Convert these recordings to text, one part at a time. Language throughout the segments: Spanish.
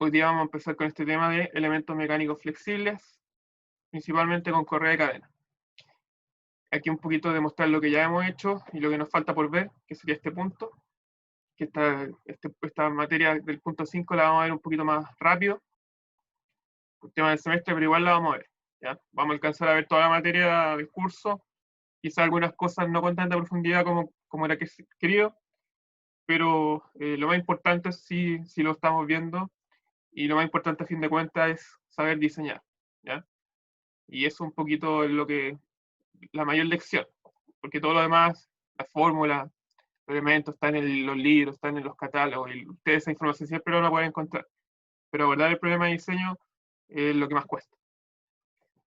Hoy día vamos a empezar con este tema de elementos mecánicos flexibles, principalmente con correa de cadena. Aquí un poquito de mostrar lo que ya hemos hecho y lo que nos falta por ver, que sería este punto, que esta materia del punto 5 la vamos a ver un poquito más rápido, por tema del semestre, pero igual la vamos a ver. ¿Ya? Vamos a alcanzar a ver toda la materia del curso, quizá algunas cosas no con tanta profundidad como era querido, pero lo más importante sí lo estamos viendo, y lo más importante a fin de cuentas es saber diseñar. ¿Ya? Y eso un poquito es la mayor lección, porque todo lo demás, la fórmula, los elementos están en los libros, están en los catálogos, y ustedes esa información siempre no la pueden encontrar. Pero abordar el problema de diseño es lo que más cuesta.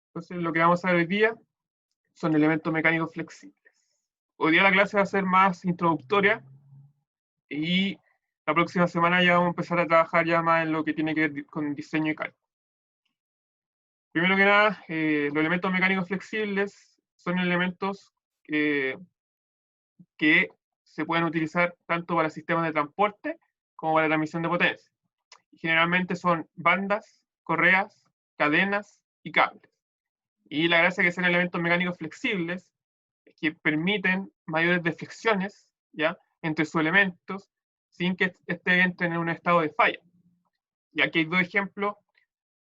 Entonces, lo que vamos a ver hoy día son elementos mecánicos flexibles. Hoy día la clase va a ser más introductoria, y la próxima semana ya vamos a empezar a trabajar ya más en lo que tiene que ver con diseño y cálculo. Primero que nada, los elementos mecánicos flexibles son elementos que se pueden utilizar tanto para sistemas de transporte como para transmisión de potencia. Y generalmente son bandas, correas, cadenas y cables. Y la gracia de que sean elementos mecánicos flexibles es que permiten mayores deflexiones, ¿ya?, entre sus elementos sin que entren en un estado de falla. Y aquí hay dos ejemplos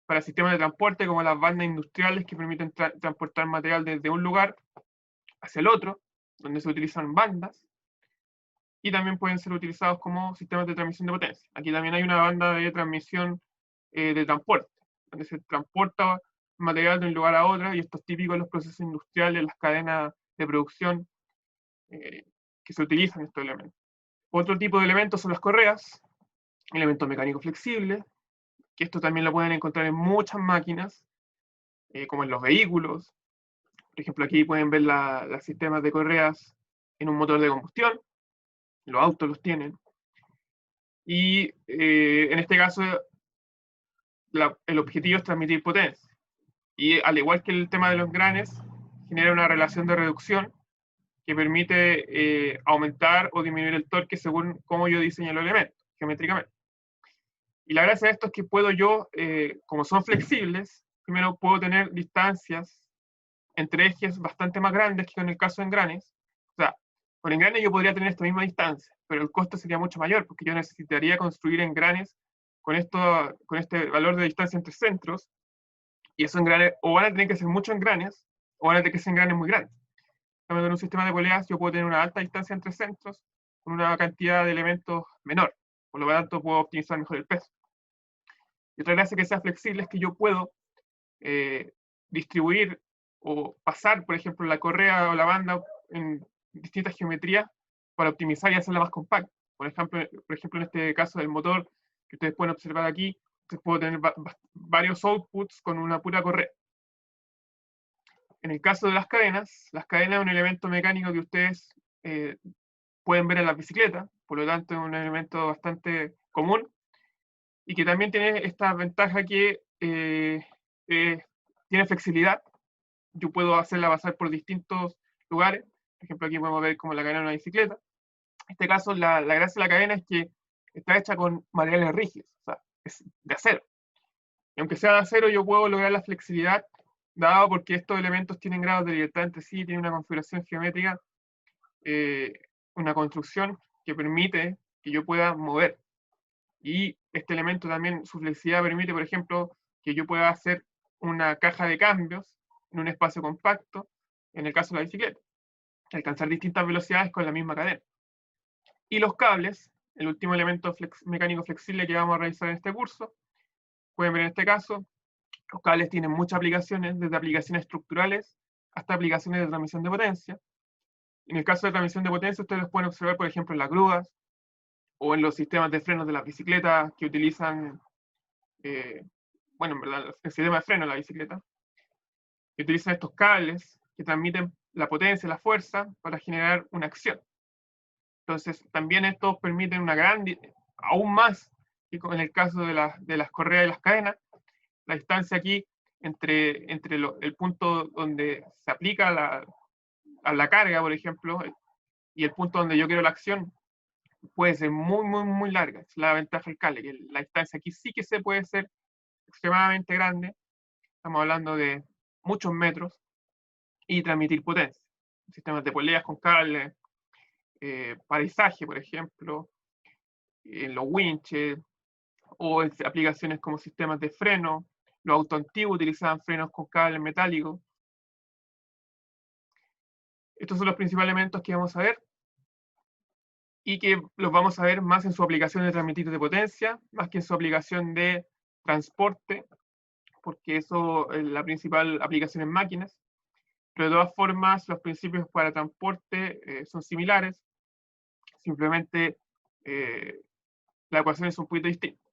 para sistemas de transporte, como las bandas industriales que permiten transportar material desde un lugar hacia el otro, donde se utilizan bandas, y también pueden ser utilizados como sistemas de transmisión de potencia. Aquí también hay una banda de transmisión de transporte, donde se transporta material de un lugar a otro, y esto es típico en los procesos industriales, las cadenas de producción que se utilizan estos elementos. Otro tipo de elementos son las correas, elementos mecánicos flexibles, que esto también lo pueden encontrar en muchas máquinas, como en los vehículos. Por ejemplo, aquí pueden ver los sistemas de correas en un motor de combustión, los autos los tienen. Y en este caso, el objetivo es transmitir potencia. Y al igual que el tema de los engranes, genera una relación de reducción que permite aumentar o disminuir el torque según cómo yo diseño los elementos, geométricamente. Y la gracia de esto es que puedo yo, como son flexibles, primero puedo tener distancias entre ejes bastante más grandes que en el caso de engranes. O sea, con engranes yo podría tener esta misma distancia, pero el costo sería mucho mayor, porque yo necesitaría construir engranes con este valor de distancia entre centros, y esos engranes o van a tener que ser muchos engranes, o van a tener que ser engranes muy grandes. En un sistema de poleas yo puedo tener una alta distancia entre centros con una cantidad de elementos menor, por lo tanto puedo optimizar mejor el peso. Y otra gracia que sea flexible es que yo puedo distribuir o pasar, por ejemplo, la correa o la banda en distintas geometrías para optimizar y hacerla más compacta. Por ejemplo, en este caso del motor, que ustedes pueden observar aquí, puedo tener varios outputs con una pura correa. En el caso de las cadenas es un elemento mecánico que ustedes pueden ver en la bicicleta, por lo tanto es un elemento bastante común, y que también tiene esta ventaja que tiene flexibilidad. Yo puedo hacerla pasar por distintos lugares. Por ejemplo, aquí podemos ver como la cadena de una bicicleta. En este caso, la gracia de la cadena es que está hecha con materiales rígidos, o sea, es de acero. Y aunque sea de acero, yo puedo lograr la flexibilidad, dado porque estos elementos tienen grados de libertad entre sí, tienen una configuración geométrica, una construcción que permite que yo pueda mover. Y este elemento también, su flexibilidad permite, por ejemplo, que yo pueda hacer una caja de cambios en un espacio compacto, en el caso de la bicicleta, alcanzar distintas velocidades con la misma cadena. Y los cables, el último elemento mecánico flexible que vamos a revisar en este curso, pueden ver en este caso, los cables tienen muchas aplicaciones, desde aplicaciones estructurales hasta aplicaciones de transmisión de potencia. En el caso de transmisión de potencia, ustedes los pueden observar, por ejemplo, en las grúas, o en los sistemas de frenos de las bicicletas que utilizan, bueno, en verdad, el sistema de freno de la bicicleta, que utilizan estos cables que transmiten la potencia, la fuerza, para generar una acción. Entonces, también estos permiten aún más, que en el caso de las correas y las cadenas, la distancia aquí entre el punto donde se aplica a la carga, por ejemplo, y el punto donde yo quiero la acción, puede ser muy, muy, muy larga. Es la ventaja del cable, que la distancia aquí sí que se puede ser extremadamente grande. Estamos hablando de muchos metros y transmitir potencia. Sistemas de poleas con cable, paisaje, por ejemplo, en los winches, o en aplicaciones como sistemas de freno. Los autos antiguos utilizaban frenos con cable metálico. Estos son los principales elementos que vamos a ver y que los vamos a ver más en su aplicación de transmitir de potencia, más que en su aplicación de transporte, porque eso es la principal aplicación en máquinas. Pero de todas formas, los principios para transporte son similares, simplemente las ecuaciones son un poquito distintas.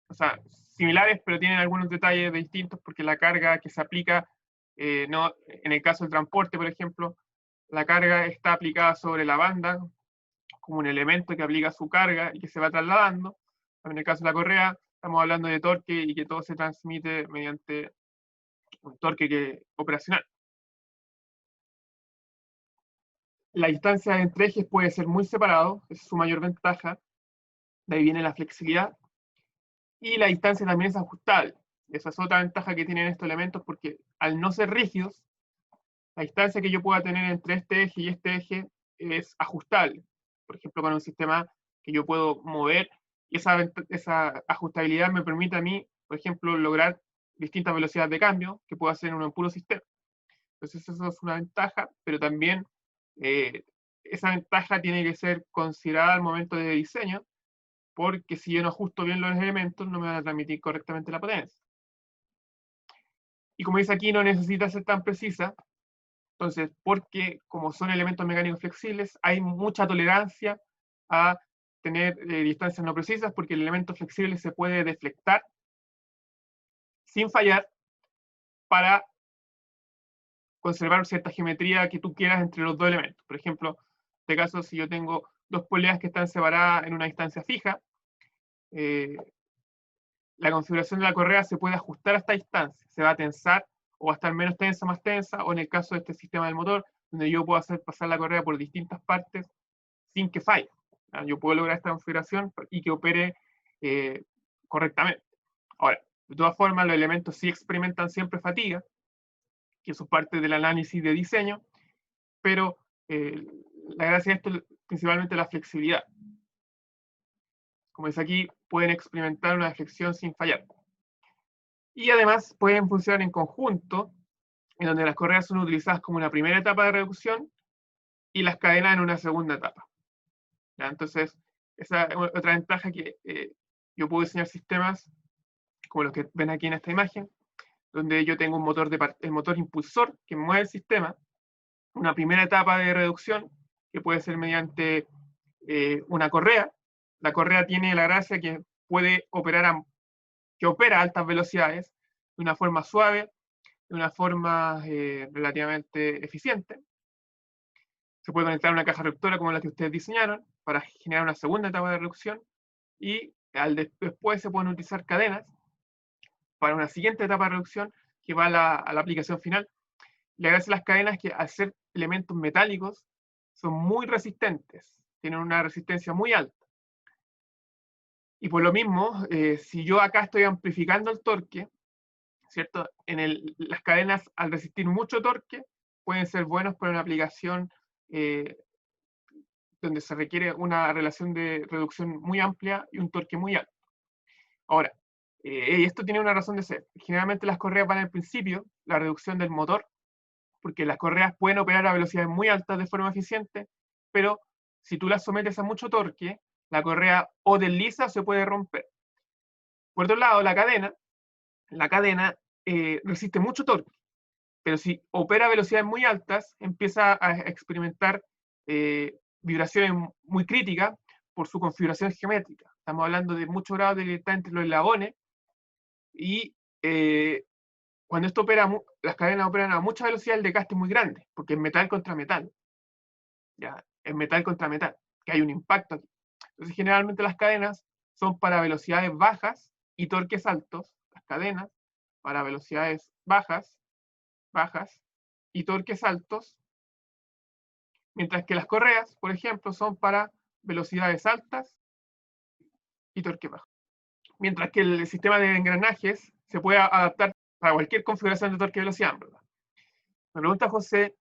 O sea, similares, pero tienen algunos detalles distintos porque la carga que se aplica, no, en el caso del transporte, por ejemplo, la carga está aplicada sobre la banda como un elemento que aplica su carga y que se va trasladando. En el caso de la correa, estamos hablando de torque y que todo se transmite mediante un torque operacional. La distancia entre ejes puede ser muy separado, esa es su mayor ventaja, de ahí viene la flexibilidad, y la distancia también es ajustable. Esa es otra ventaja que tienen estos elementos, porque al no ser rígidos, la distancia que yo pueda tener entre este eje y este eje es ajustable. Por ejemplo, con un sistema que yo puedo mover, y esa ajustabilidad me permite a mí, por ejemplo, lograr distintas velocidades de cambio que puedo hacer en un puro sistema. Entonces, eso es una ventaja, pero también esa ventaja tiene que ser considerada al momento de diseño, porque si yo no ajusto bien los elementos, no me van a transmitir correctamente la potencia. Y como dice aquí, no necesita ser tan precisa, entonces, porque como son elementos mecánicos flexibles, hay mucha tolerancia a tener distancias no precisas, porque el elemento flexible se puede deflectar sin fallar para conservar cierta geometría que tú quieras entre los dos elementos. Por ejemplo, en este caso, si yo tengo dos poleas que están separadas en una distancia fija, la configuración de la correa se puede ajustar a esta distancia, se va a tensar o va a estar menos tensa, más tensa, o en el caso de este sistema del motor, donde yo puedo hacer pasar la correa por distintas partes sin que falle. Yo puedo lograr esta configuración y que opere correctamente. Ahora, de todas formas, los elementos sí experimentan siempre fatiga, que eso es parte del análisis de diseño, pero la gracia de esto es principalmente la flexibilidad. Como es aquí, pueden experimentar una deflexión sin fallar. Y además pueden funcionar en conjunto, en donde las correas son utilizadas como una primera etapa de reducción y las cadenas en una segunda etapa. ¿Ya? Entonces, esa es otra ventaja que yo puedo diseñar sistemas como los que ven aquí en esta imagen, donde yo tengo un motor el motor impulsor que mueve el sistema, una primera etapa de reducción que puede ser mediante una correa. La correa tiene la gracia que puede operar que opera a altas velocidades de una forma suave, de una forma relativamente eficiente. Se puede conectar a una caja reductora como la que ustedes diseñaron para generar una segunda etapa de reducción y después se pueden utilizar cadenas para una siguiente etapa de reducción que va a la aplicación final. La gracia de las cadenas es que al ser elementos metálicos son muy resistentes, tienen una resistencia muy alta. Y por lo mismo, si yo acá estoy amplificando el torque, ¿cierto? Las cadenas, al resistir mucho torque, pueden ser buenos para una aplicación donde se requiere una relación de reducción muy amplia y un torque muy alto. Ahora, esto tiene una razón de ser. Generalmente las correas van al principio, la reducción del motor, porque las correas pueden operar a velocidades muy altas de forma eficiente, pero si tú las sometes a mucho torque, la correa o desliza o se puede romper. Por otro lado, la cadena resiste mucho torque, pero si opera a velocidades muy altas, empieza a experimentar vibraciones muy críticas por su configuración geométrica. Estamos hablando de muchos grados de libertad entre los eslabones y cuando esto opera, las cadenas operan a mucha velocidad, el desgaste es muy grande, porque es metal contra metal. ¿Ya? Es metal contra metal, que hay un impacto aquí. Entonces, generalmente las cadenas son para velocidades bajas y torques altos, las cadenas para velocidades bajas y torques altos, mientras que las correas, por ejemplo, son para velocidades altas y torque bajo. Mientras que el sistema de engranajes se puede adaptar para cualquier configuración de torque y velocidad, ¿verdad? Me pregunta José,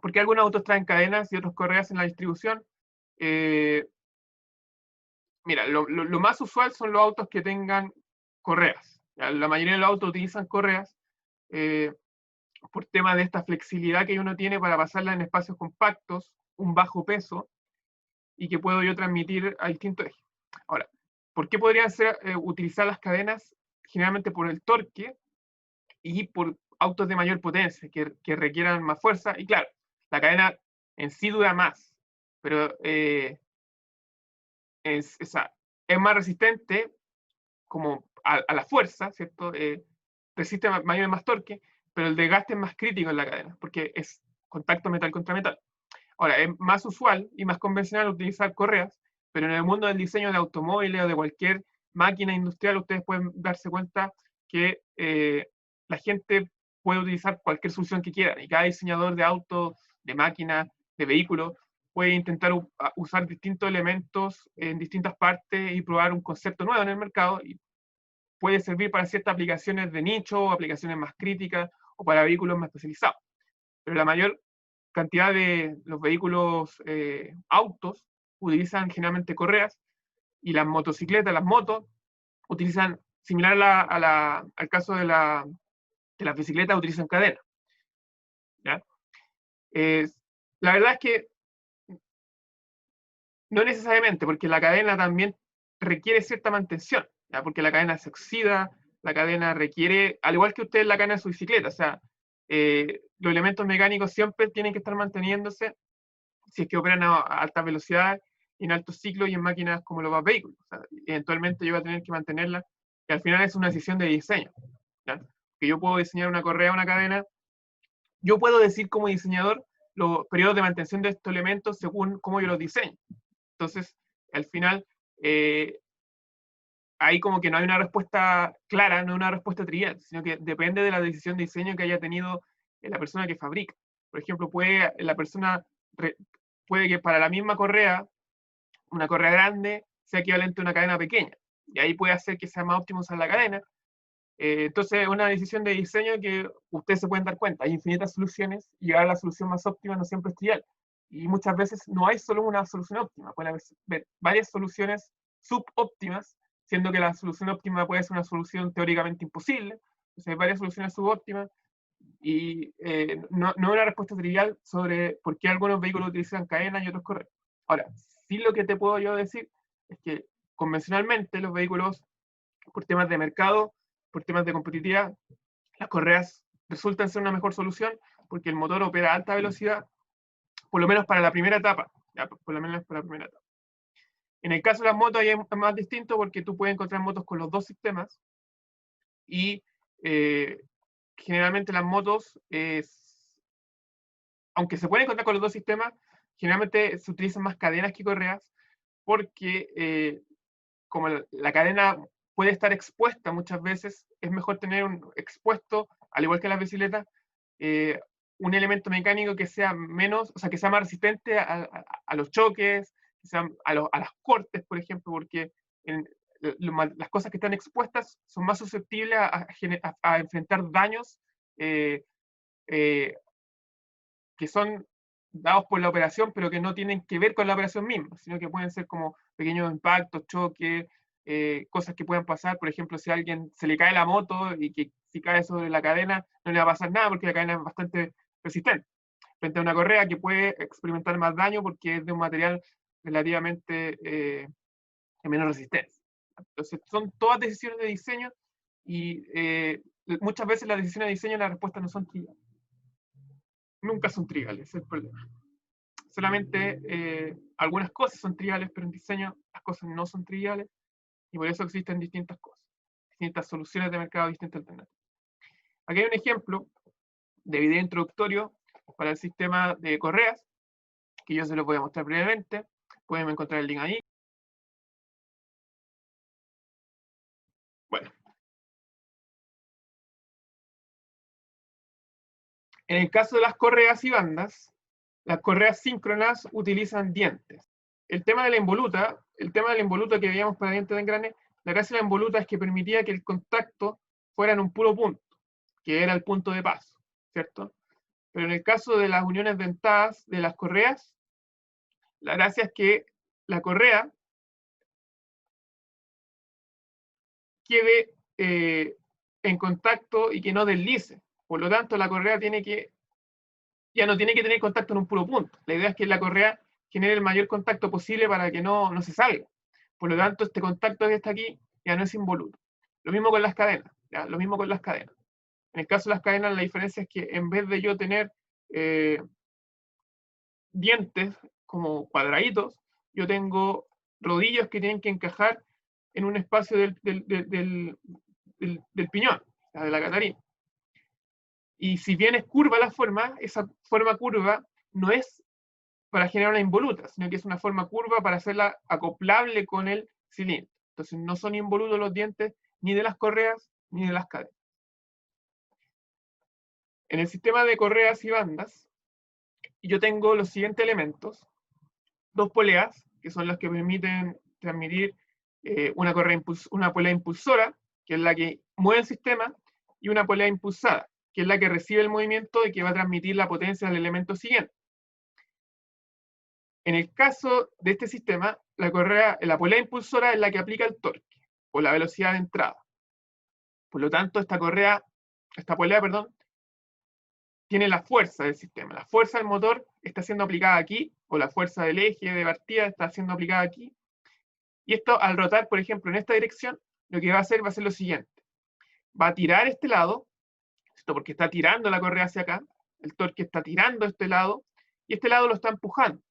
¿por qué algunos autos traen cadenas y otros correas en la distribución? Mira, lo más usual son los autos que tengan correas. ¿Ya? La mayoría de los autos utilizan correas por tema de esta flexibilidad que uno tiene para pasarla en espacios compactos, un bajo peso, y que puedo yo transmitir a distintos ejes. Ahora, ¿por qué podrían ser utilizar las cadenas? Generalmente por el torque y por autos de mayor potencia, que requieran más fuerza. Y claro, la cadena en sí dura más, pero es más resistente como a la fuerza, ¿cierto? Resiste más torque, pero el desgaste es más crítico en la cadena, porque es contacto metal contra metal. Ahora, es más usual y más convencional utilizar correas, pero en el mundo del diseño de automóviles o de cualquier máquina industrial, ustedes pueden darse cuenta que la gente puede utilizar cualquier solución que quiera, y cada diseñador de auto, de máquina, de vehículo, puede intentar usar distintos elementos en distintas partes y probar un concepto nuevo en el mercado, y puede servir para ciertas aplicaciones de nicho, aplicaciones más críticas, o para vehículos más especializados. Pero la mayor cantidad de los vehículos autos utilizan generalmente correas, y las motocicletas, las motos, utilizan, similar al caso de las bicicletas, utilizan cadena. ¿Ya? La verdad es que no necesariamente, porque la cadena también requiere cierta mantención, ¿ya? Porque la cadena se oxida, la cadena requiere, al igual que ustedes la cadena de su bicicleta, o sea, los elementos mecánicos siempre tienen que estar manteniéndose si es que operan a alta velocidad, en altos ciclos y en máquinas como los vehículos. O sea, eventualmente yo voy a tener que mantenerla, y al final es una decisión de diseño. ¿Ya? Que yo puedo diseñar una correa, una cadena, yo puedo decir como diseñador los periodos de mantención de estos elementos según cómo yo los diseño. Entonces, al final, ahí como que no hay una respuesta clara, no hay una respuesta trivial, sino que depende de la decisión de diseño que haya tenido la persona que fabrica. Por ejemplo, puede que para la misma correa, una correa grande sea equivalente a una cadena pequeña, y ahí puede hacer que sea más óptimo usar la cadena. Entonces, es una decisión de diseño que ustedes se pueden dar cuenta. Hay infinitas soluciones, y llegar a la solución más óptima no siempre es trivial. Y muchas veces no hay solo una solución óptima, pueden haber varias soluciones subóptimas, siendo que la solución óptima puede ser una solución teóricamente imposible. Entonces, hay varias soluciones subóptimas, y no es una respuesta trivial sobre por qué algunos vehículos utilizan cadenas y otros correas. Ahora, sí, lo que te puedo yo decir es que convencionalmente los vehículos, por temas de mercado, por temas de competitividad, las correas resultan ser una mejor solución, porque el motor opera a alta velocidad, por lo menos para la primera etapa. ¿Ya? Por lo menos para la primera etapa. En el caso de las motos ahí es más distinto, porque tú puedes encontrar motos con los dos sistemas, y generalmente las motos, aunque se pueden encontrar con los dos sistemas, generalmente se utilizan más cadenas que correas, porque como la cadena puede estar expuesta muchas veces, es mejor tener expuesto, al igual que las bicicletas, un elemento mecánico que sea menos, o sea, que sea más resistente a los choques, que sea a las cortes, por ejemplo, porque las cosas que están expuestas son más susceptibles a enfrentar daños eh, eh, que son dados por la operación, pero que no tienen que ver con la operación misma, sino que pueden ser como pequeños impactos, choques, cosas que puedan pasar. Por ejemplo, si a alguien se le cae la moto, y que si cae sobre la cadena no le va a pasar nada, porque la cadena es bastante resistente, frente a una correa que puede experimentar más daño porque es de un material relativamente de menos resistencia. Entonces, son todas decisiones de diseño, y muchas veces las decisiones de diseño, las respuestas no son triviales. Nunca son triviales, es el problema. Solamente algunas cosas son triviales, pero en diseño las cosas no son triviales, y por eso existen distintas cosas, distintas soluciones de mercado, distintas alternativas. Aquí hay un ejemplo de video introductorio para el sistema de correas, que yo se los voy a mostrar brevemente. Pueden encontrar el link ahí. Bueno, en el caso de las correas y bandas, las correas síncronas utilizan dientes. el tema de la involuta que veíamos para dientes de engrane, la gracia de la involuta es que permitía que el contacto fuera en un puro punto, que era el punto de paso, ¿cierto? Pero en el caso de las uniones dentadas de las correas, la gracia es que la correa quede en contacto y que no deslice. Por lo tanto, la correa ya no tiene que tener contacto en un puro punto. La idea es que la correa genere el mayor contacto posible para que no se salga. Por lo tanto, este contacto que está aquí ya no es involuto. Lo mismo con las cadenas. ¿Ya? Lo mismo con las cadenas. En el caso de las cadenas, la diferencia es que en vez de yo tener dientes como cuadraditos, yo tengo rodillos que tienen que encajar en un espacio del piñón, de la catarina. Y si bien es curva la forma, esa forma curva no es para generar una involuta, sino que es una forma curva para hacerla acoplable con el cilindro. Entonces no son involutos los dientes ni de las correas ni de las cadenas. En el sistema de correas y bandas, yo tengo los siguientes elementos. Dos poleas, que son las que permiten transmitir una polea impulsora, que es la que mueve el sistema, y una polea impulsada, que es la que recibe el movimiento y que va a transmitir la potencia del elemento siguiente. En el caso de este sistema, la polea impulsora es la que aplica el torque, o la velocidad de entrada. Por lo tanto, esta polea, tiene la fuerza del sistema. La fuerza del motor está siendo aplicada aquí, o la fuerza del eje de partida está siendo aplicada aquí. Y esto, al rotar, por ejemplo, en esta dirección, lo que va a ser lo siguiente. Va a tirar este lado, esto porque está tirando la correa hacia acá, el torque está tirando este lado, y este lado lo está empujando.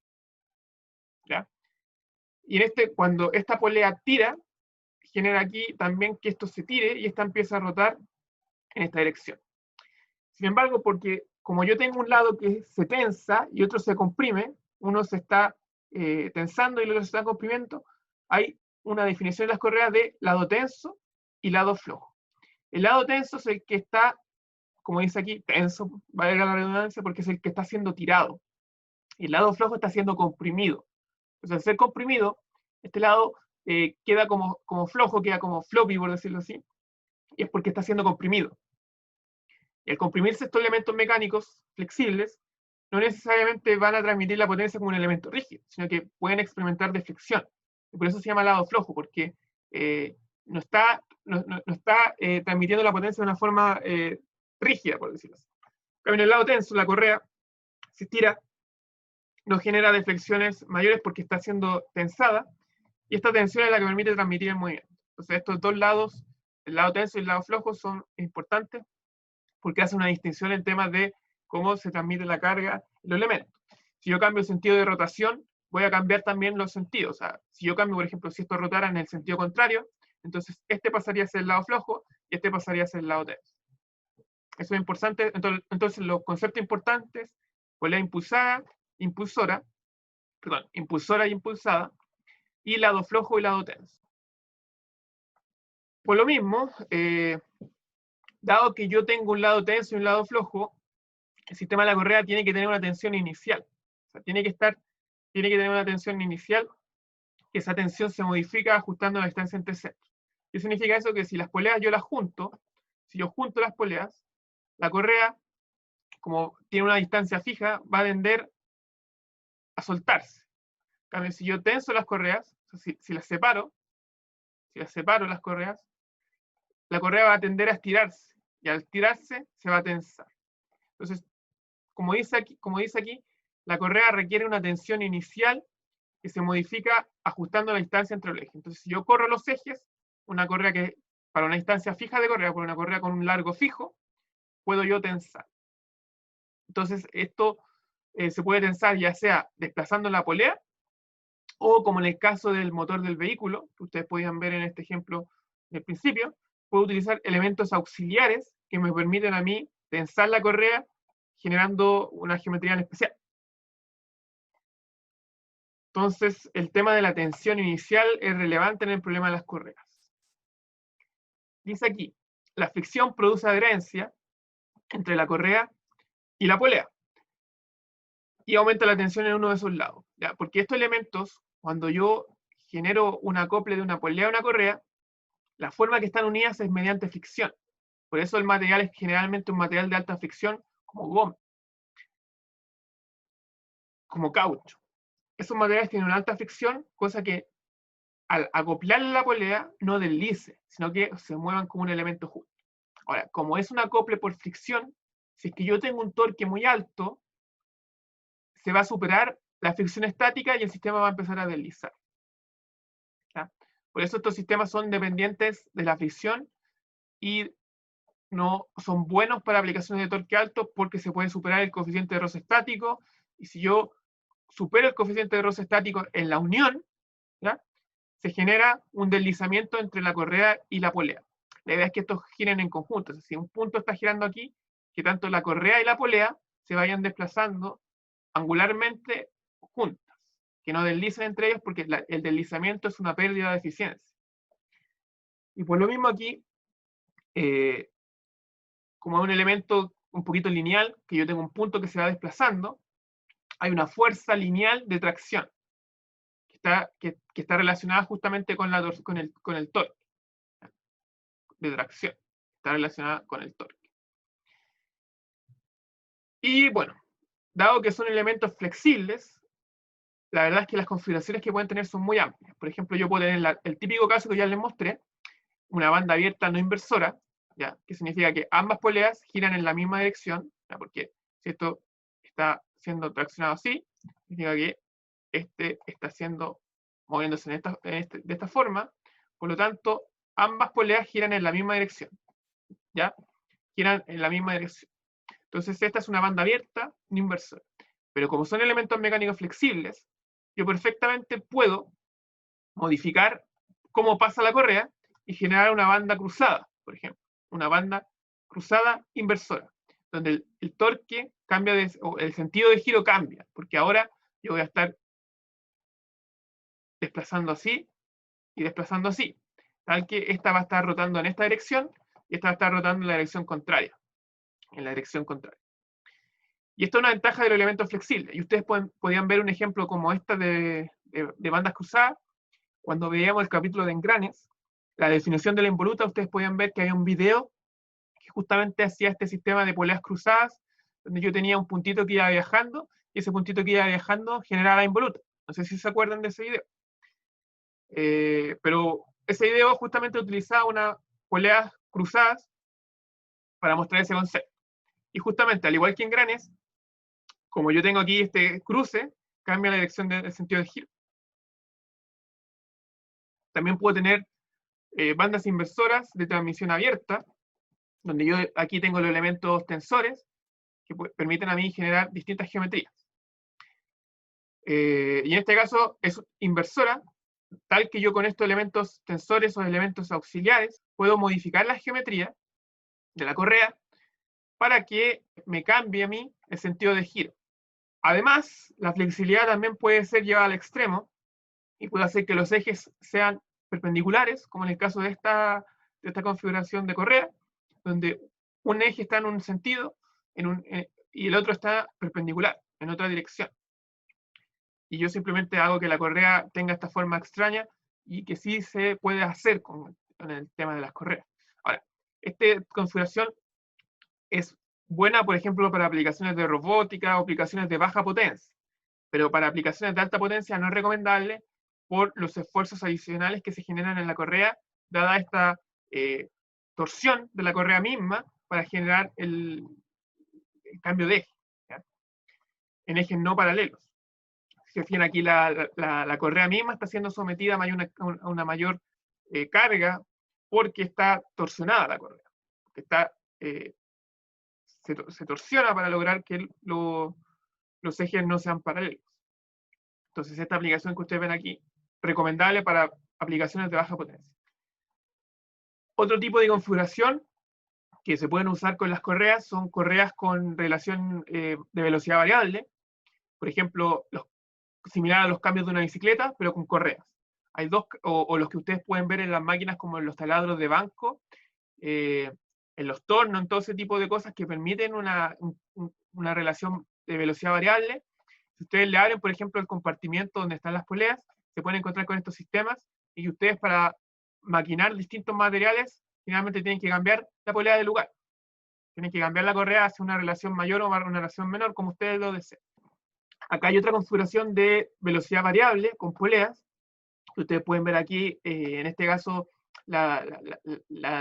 ¿Ya? Y cuando esta polea tira, genera aquí también que esto se tire y esta empieza a rotar en esta dirección. Sin embargo, porque como yo tengo un lado que se tensa y otro se comprime, uno se está tensando y el otro se está comprimiendo, hay una definición de las correas de lado tenso y lado flojo. El lado tenso es el que está, como dice aquí, tenso, valga la redundancia, porque es el que está siendo tirado. Y el lado flojo está siendo comprimido. Entonces, al ser comprimido, este lado queda como flojo, queda como floppy, por decirlo así, y es porque está siendo comprimido. Y al comprimirse estos elementos mecánicos flexibles, no necesariamente van a transmitir la potencia como un elemento rígido, sino que pueden experimentar deflexión. Y por eso se llama lado flojo, porque no está transmitiendo la potencia de una forma rígida, por decirlo así. En el lado tenso, la correa se estira, no genera deflexiones mayores porque está siendo tensada, y esta tensión es la que permite transmitir el movimiento. Entonces, estos dos lados, el lado tenso y el lado flojo, son importantes porque hace una distinción en temas de cómo se transmite la carga en los elementos. Si yo cambio el sentido de rotación, voy a cambiar también los sentidos. O sea, si yo cambio, por ejemplo, si esto rotara en el sentido contrario, entonces este pasaría a ser el lado flojo y este pasaría a ser el lado tenso. Eso es importante. Entonces los conceptos importantes, polea impulsora y impulsada, y lado flojo y lado tenso. Por lo mismo, dado que yo tengo un lado tenso y un lado flojo, el sistema de la correa tiene que tener una tensión inicial. O sea, tiene que tener una tensión inicial, que esa tensión se modifica ajustando la distancia entre centros. ¿Qué significa eso? Que si las poleas yo las junto, si yo junto las poleas, la correa, como tiene una distancia fija, va a tender a soltarse. En cambio, si yo tenso las correas, o sea, si las separo las correas, la correa va a tender a estirarse, y al estirarse se va a tensar. Entonces, como dice aquí, la correa requiere una tensión inicial que se modifica ajustando la distancia entre los ejes. Entonces, si yo corro los ejes, una correa que, para una distancia fija de correa, por una correa con un largo fijo, puedo yo tensar. Entonces, esto se puede tensar ya sea desplazando la polea, o como en el caso del motor del vehículo, que ustedes podían ver en este ejemplo del principio, puedo utilizar elementos auxiliares que me permiten a mí tensar la correa generando una geometría en especial. Entonces, el tema de la tensión inicial es relevante en el problema de las correas. Dice aquí, la fricción produce adherencia entre la correa y la polea, y aumenta la tensión en uno de esos lados, ¿ya? Porque estos elementos, cuando yo genero un acople de una polea a una correa, la forma que están unidas es mediante fricción. Por eso el material es generalmente un material de alta fricción, como goma, como caucho. Esos materiales tienen una alta fricción, cosa que al acoplar la polea no deslice, sino que se muevan como un elemento justo. Ahora, como es un acople por fricción, si es que yo tengo un torque muy alto, se va a superar la fricción estática y el sistema va a empezar a deslizar. ¿Ya? Por eso estos sistemas son dependientes de la fricción y no son buenos para aplicaciones de torque alto porque se puede superar el coeficiente de roce estático, y si yo supero el coeficiente de roce estático en la unión, ¿ya? Se genera un deslizamiento entre la correa y la polea. La idea es que estos giren en conjunto. Es decir, si un punto está girando aquí, que tanto la correa y la polea se vayan desplazando angularmente juntas, que no deslicen entre ellos porque el deslizamiento es una pérdida de eficiencia. Y por lo mismo aquí, como es un elemento un poquito lineal, que yo tengo un punto que se va desplazando, hay una fuerza lineal de tracción que está relacionada justamente con el torque de tracción. Está relacionada con el torque. Y bueno, dado que son elementos flexibles, la verdad es que las configuraciones que pueden tener son muy amplias. Por ejemplo, yo puedo tener el típico caso que ya les mostré, una banda abierta no inversora, ¿ya? Que significa que ambas poleas giran en la misma dirección, ¿ya? Porque si esto está siendo traccionado así, significa que este está moviéndose de esta forma, por lo tanto, ambas poleas giran en la misma dirección, ¿ya? Giran en la misma dirección. Entonces, esta es una banda abierta, no inversora. Pero como son elementos mecánicos flexibles, yo perfectamente puedo modificar cómo pasa la correa y generar una banda cruzada, por ejemplo. Una banda cruzada inversora, donde el torque cambia, o el sentido de giro cambia, porque ahora yo voy a estar desplazando así y desplazando así, tal que esta va a estar rotando en esta dirección y esta va a estar rotando en la dirección contraria, Y esto es una ventaja de los elementos flexibles. Y ustedes podían ver un ejemplo como esta de bandas cruzadas. Cuando veíamos el capítulo de engranes, la definición de la involuta, ustedes podían ver que hay un video que justamente hacía este sistema de poleas cruzadas, donde yo tenía un puntito que iba viajando, y ese puntito que iba viajando generaba la involuta. No sé si se acuerdan de ese video. Pero ese video justamente utilizaba unas poleas cruzadas para mostrar ese concepto. Y justamente, al igual que en engranes, como yo tengo aquí este cruce, cambia la dirección del sentido de giro. También puedo tener bandas inversoras de transmisión abierta, donde yo aquí tengo los elementos tensores que permiten a mí generar distintas geometrías. Y en este caso es inversora, tal que yo con estos elementos tensores o elementos auxiliares puedo modificar la geometría de la correa para que me cambie a mí el sentido de giro. Además, la flexibilidad también puede ser llevada al extremo y puede hacer que los ejes sean perpendiculares, como en el caso de esta configuración de correa, donde un eje está en un sentido y el otro está perpendicular, en otra dirección. Y yo simplemente hago que la correa tenga esta forma extraña y que sí se puede hacer con el tema de las correas. Ahora, esta configuración es buena, por ejemplo, para aplicaciones de robótica o aplicaciones de baja potencia, pero para aplicaciones de alta potencia no es recomendable por los esfuerzos adicionales que se generan en la correa, dada esta torsión de la correa misma para generar el cambio de eje, ¿ya? En ejes no paralelos. Si se fijan aquí, la correa misma está siendo sometida a una mayor carga porque está torsionada la correa, porque se torsiona para lograr que los ejes no sean paralelos. Entonces, esta aplicación que ustedes ven aquí, recomendable para aplicaciones de baja potencia. Otro tipo de configuración que se pueden usar con las correas son correas con relación de velocidad variable. Por ejemplo, similar a los cambios de una bicicleta, pero con correas. Hay dos, o los que ustedes pueden ver en las máquinas como en los taladros de banco, en los tornos, en todo ese tipo de cosas que permiten una relación de velocidad variable. Si ustedes le abren, por ejemplo, el compartimiento donde están las poleas, se pueden encontrar con estos sistemas y que ustedes para maquinar distintos materiales finalmente tienen que cambiar la polea de lugar. Tienen que cambiar la correa hacia una relación mayor o una relación menor, como ustedes lo deseen. Acá hay otra configuración de velocidad variable con poleas, que ustedes pueden ver aquí, en este caso, la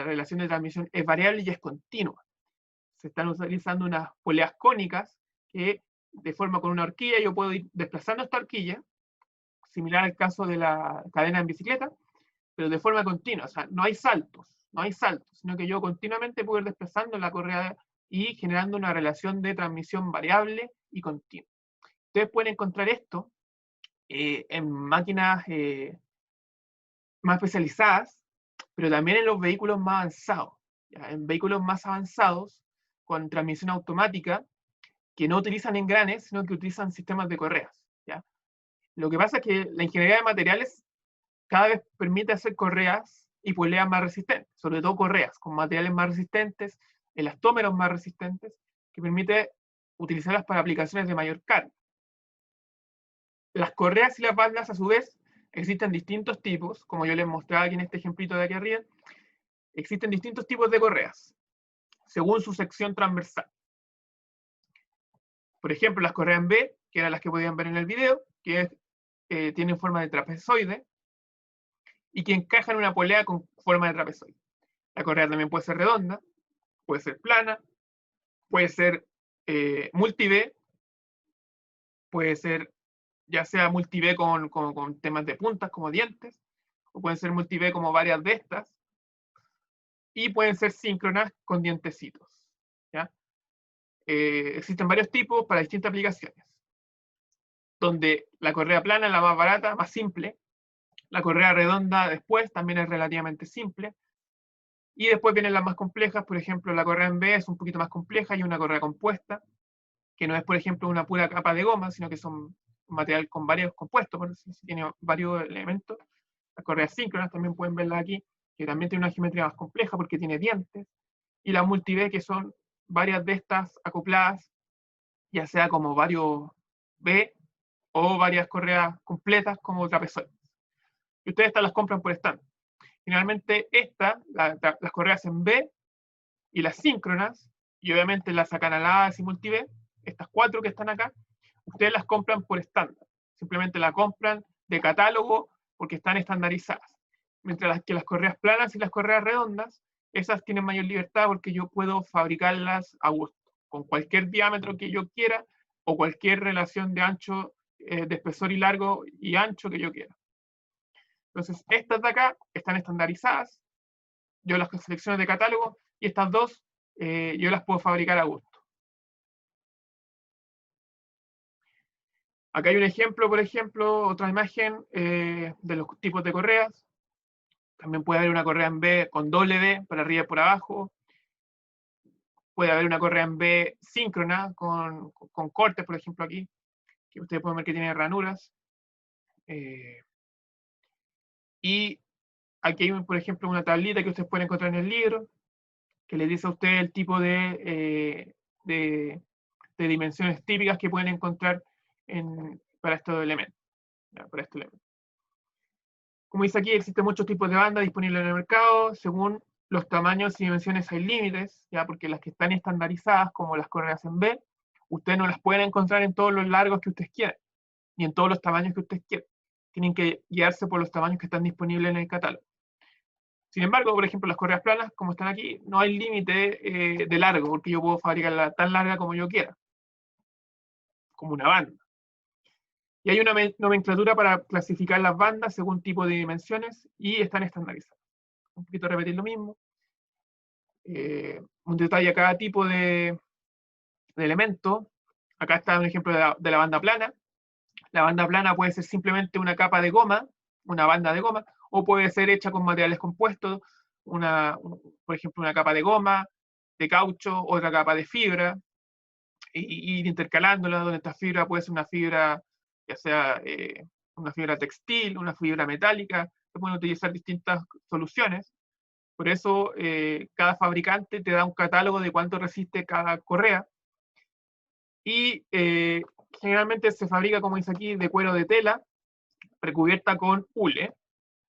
relación de transmisión es variable y es continua. Se están utilizando unas poleas cónicas que, de forma con una horquilla, yo puedo ir desplazando esta horquilla, similar al caso de la cadena en bicicleta, pero de forma continua. O sea, no hay saltos, sino que yo continuamente puedo ir desplazando la correa y generando una relación de transmisión variable y continua. Ustedes pueden encontrar esto en máquinas más especializadas, pero también en los vehículos más avanzados. ¿Ya? En vehículos más avanzados, con transmisión automática, que no utilizan engranes, sino que utilizan sistemas de correas. ¿Ya? Lo que pasa es que la ingeniería de materiales cada vez permite hacer correas y poleas más resistentes, sobre todo correas con materiales más resistentes, elastómeros más resistentes, que permite utilizarlas para aplicaciones de mayor carga. Las correas y las bandas, a su vez, existen distintos tipos, como yo les mostraba aquí en este ejemplito de aquí arriba, existen distintos tipos de correas, según su sección transversal. Por ejemplo, las correas en B, que eran las que podían ver en el video, que tienen forma de trapezoide, y que encajan en una polea con forma de trapezoide. La correa también puede ser redonda, puede ser plana, puede ser multi-B, puede ser ya sea multi-B con temas de puntas como dientes, o pueden ser multi-B como varias de estas, y pueden ser síncronas con dientecitos. ¿Ya? Existen varios tipos para distintas aplicaciones, donde la correa plana es la más barata, más simple, la correa redonda después también es relativamente simple, y después vienen las más complejas. Por ejemplo, la correa en B es un poquito más compleja y una correa compuesta, que no es, por ejemplo, una pura capa de goma, sino que son un material con varios compuestos, por decir, tiene varios elementos. Las correas síncronas también pueden verlas aquí, que también tiene una geometría más compleja porque tiene dientes, y las multi-B, que son varias de estas acopladas, ya sea como varios B o varias correas completas como trapezoides. Y ustedes estas las compran por estándar. Finalmente, las correas en B y las síncronas, y obviamente las acanaladas y multi-B, estas 4 que están acá, ustedes las compran por estándar. Simplemente la compran de catálogo porque están estandarizadas. Mientras que las correas planas y las correas redondas, esas tienen mayor libertad porque yo puedo fabricarlas a gusto, con cualquier diámetro que yo quiera o cualquier relación de ancho, de espesor y largo y ancho que yo quiera. Entonces, estas de acá están estandarizadas, yo las selecciono de catálogo, y estas dos yo las puedo fabricar a gusto. Acá hay un ejemplo, por ejemplo, otra imagen de los tipos de correas. También puede haber una correa en B con doble B, para arriba y por abajo. Puede haber una correa en B síncrona, con cortes, por ejemplo, aquí, que ustedes pueden ver que tiene ranuras. Y aquí hay, por ejemplo, una tablita que ustedes pueden encontrar en el libro, que les dice a ustedes el tipo de dimensiones típicas que pueden encontrar para estos elementos. Para este elemento. Como dice aquí, existen muchos tipos de bandas disponibles en el mercado. Según los tamaños y dimensiones hay límites, ya, porque las que están estandarizadas, como las correas en B, ustedes no las pueden encontrar en todos los largos que ustedes quieran, ni en todos los tamaños que ustedes quieran. Tienen que guiarse por los tamaños que están disponibles en el catálogo. Sin embargo, por ejemplo, las correas planas, como están aquí, no hay límite de largo, porque yo puedo fabricarla tan larga como yo quiera, como una banda. Y hay una nomenclatura para clasificar las bandas según tipo de dimensiones y están estandarizadas. Un poquito repetir lo mismo. Un detalle a cada tipo de elemento. Acá está un ejemplo de la banda plana. La banda plana puede ser simplemente una capa de goma, una banda de goma, o puede ser hecha con materiales compuestos, por ejemplo, una capa de goma, de caucho, otra capa de fibra, y ir intercalándolas, donde esta fibra puede ser una fibra, ya sea una fibra textil, una fibra metálica, se pueden utilizar distintas soluciones. Por eso cada fabricante te da un catálogo de cuánto resiste cada correa. Y generalmente se fabrica, como dice aquí, de cuero de tela, recubierta con hule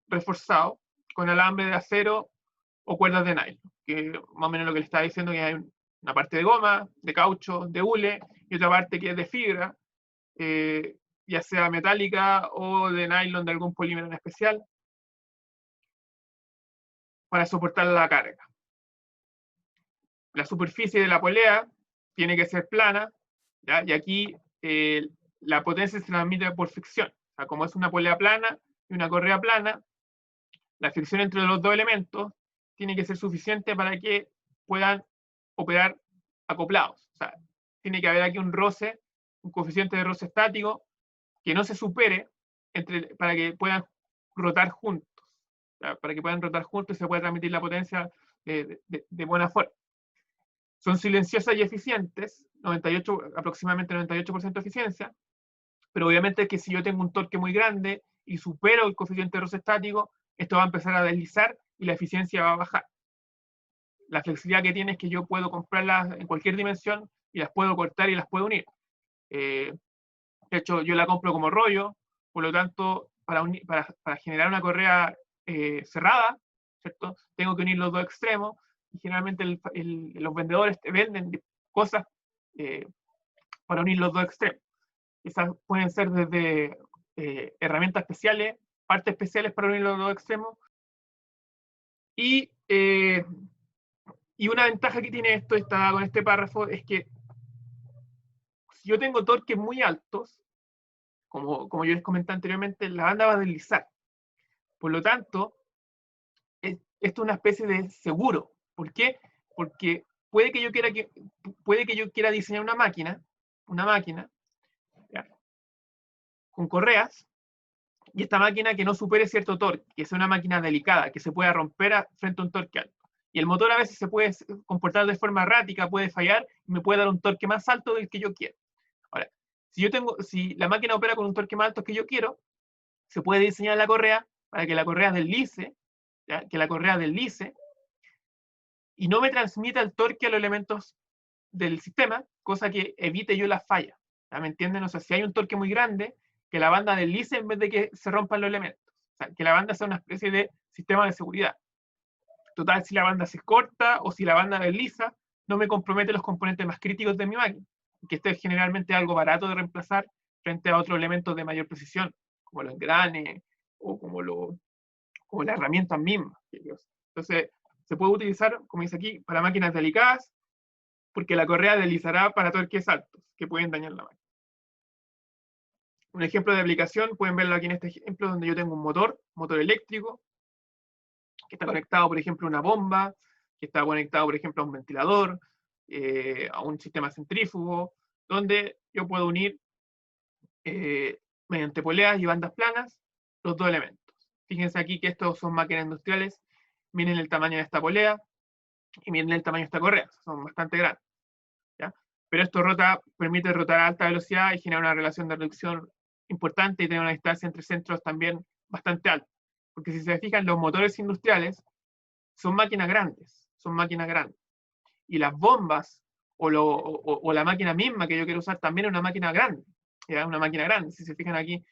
reforzado, con alambre de acero o cuerdas de nylon, que más o menos lo que le estaba diciendo, que hay una parte de goma, de caucho, de hule, y otra parte que es de fibra, ya sea metálica o de nylon de algún polímero en especial, para soportar la carga. La superficie de la polea tiene que ser plana, ¿ya? Y aquí la potencia se transmite por fricción. O sea, como es una polea plana y una correa plana, la fricción entre los dos elementos tiene que ser suficiente para que puedan operar acoplados. O sea, tiene que haber aquí un roce, un coeficiente de roce estático que no se supere para que puedan rotar juntos. Para que puedan rotar juntos y se pueda transmitir la potencia de buena forma. Son silenciosas y eficientes, aproximadamente 98% de eficiencia, pero obviamente que si yo tengo un torque muy grande y supero el coeficiente de roce estático, esto va a empezar a deslizar y la eficiencia va a bajar. La flexibilidad que tiene es que yo puedo comprarlas en cualquier dimensión y las puedo cortar y las puedo unir. De hecho, yo la compro como rollo, por lo tanto, para generar una correa cerrada, ¿cierto? Tengo que unir los dos extremos y generalmente los vendedores te venden cosas para unir los dos extremos. Esas pueden ser desde herramientas especiales, partes especiales para unir los dos extremos. Y una ventaja que tiene esto, está con este párrafo, es que si yo tengo torques muy altos, como yo les comenté anteriormente, la banda va a deslizar. Por lo tanto, esto es una especie de seguro. ¿Por qué? Porque puede que yo quiera diseñar una máquina ¿ya? Con correas, y esta máquina que no supere cierto torque, que sea una máquina delicada, que se pueda romper frente a un torque alto. Y el motor a veces se puede comportar de forma errática, puede fallar y me puede dar un torque más alto del que yo quiero. Ahora, si la máquina opera con un torque más alto que yo quiero, se puede diseñar la correa para que la correa deslice, ¿ya? Que la correa deslice y no me transmita el torque a los elementos del sistema, cosa que evite yo la falla. ¿Ya me entienden? O sea, si hay un torque muy grande, que la banda deslice en vez de que se rompan los elementos. O sea, que la banda sea una especie de sistema de seguridad. Total, si la banda se corta o si la banda desliza, no me compromete los componentes más críticos de mi máquina, que este es generalmente algo barato de reemplazar frente a otros elementos de mayor precisión, como los engranes o como las herramientas mismas. Entonces, se puede utilizar, como dice aquí, para máquinas delicadas, porque la correa deslizará para torques altos, que pueden dañar la máquina. Un ejemplo de aplicación, pueden verlo aquí en este ejemplo, donde yo tengo un motor eléctrico, que está conectado, por ejemplo, a una bomba, que está conectado, por ejemplo, a un ventilador, a un sistema centrífugo, donde yo puedo unir mediante poleas y bandas planas los dos elementos. Fíjense aquí que estos son máquinas industriales, miren el tamaño de esta polea y miren el tamaño de esta correa, son bastante grandes. ¿Ya? Pero esto permite rotar a alta velocidad y generar una relación de reducción importante y tener una distancia entre centros también bastante alta. Porque si se fijan, los motores industriales son máquinas grandes, Y las bombas o la máquina misma que yo quiero usar también es una máquina grande, ¿ya? Una máquina grande. Si se fijan aquí,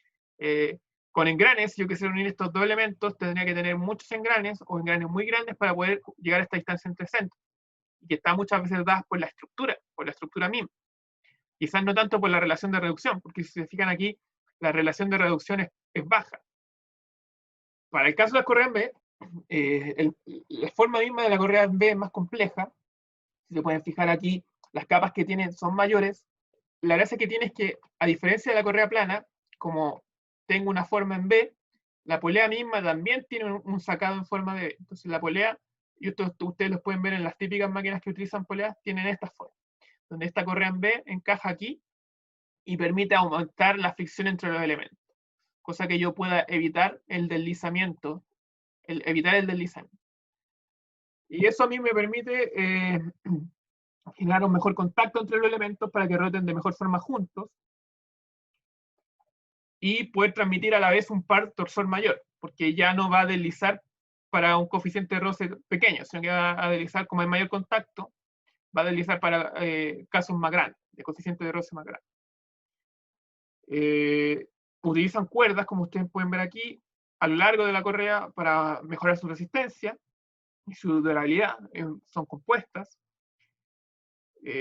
con engranes, si yo quisiera unir estos dos elementos, tendría que tener muchos engranes o engranes muy grandes para poder llegar a esta distancia entre centros, y que está muchas veces dada por la estructura misma. Quizás no tanto por la relación de reducción, porque si se fijan aquí, la relación de reducción es baja. Para el caso de las correas B, la forma misma de la correa B es más compleja. Si se pueden fijar aquí, las capas que tienen son mayores. La gracia que tiene es que, a diferencia de la correa plana, como tengo una forma en B, la polea misma también tiene un sacado en forma de B. Entonces la polea, y ustedes los pueden ver en las típicas máquinas que utilizan poleas, tienen esta forma, donde esta correa en B encaja aquí y permite aumentar la fricción entre los elementos, cosa que yo pueda evitar el deslizamiento. Y eso a mí me permite generar un mejor contacto entre los elementos para que roten de mejor forma juntos y poder transmitir a la vez un par torsor mayor, porque ya no va a deslizar para un coeficiente de roce pequeño, sino que va a deslizar, como hay mayor contacto, va a deslizar para casos más grandes, de coeficiente de roce más grande. utilizan cuerdas, como ustedes pueden ver aquí, a lo largo de la correa para mejorar su resistencia y su durabilidad. Son compuestas.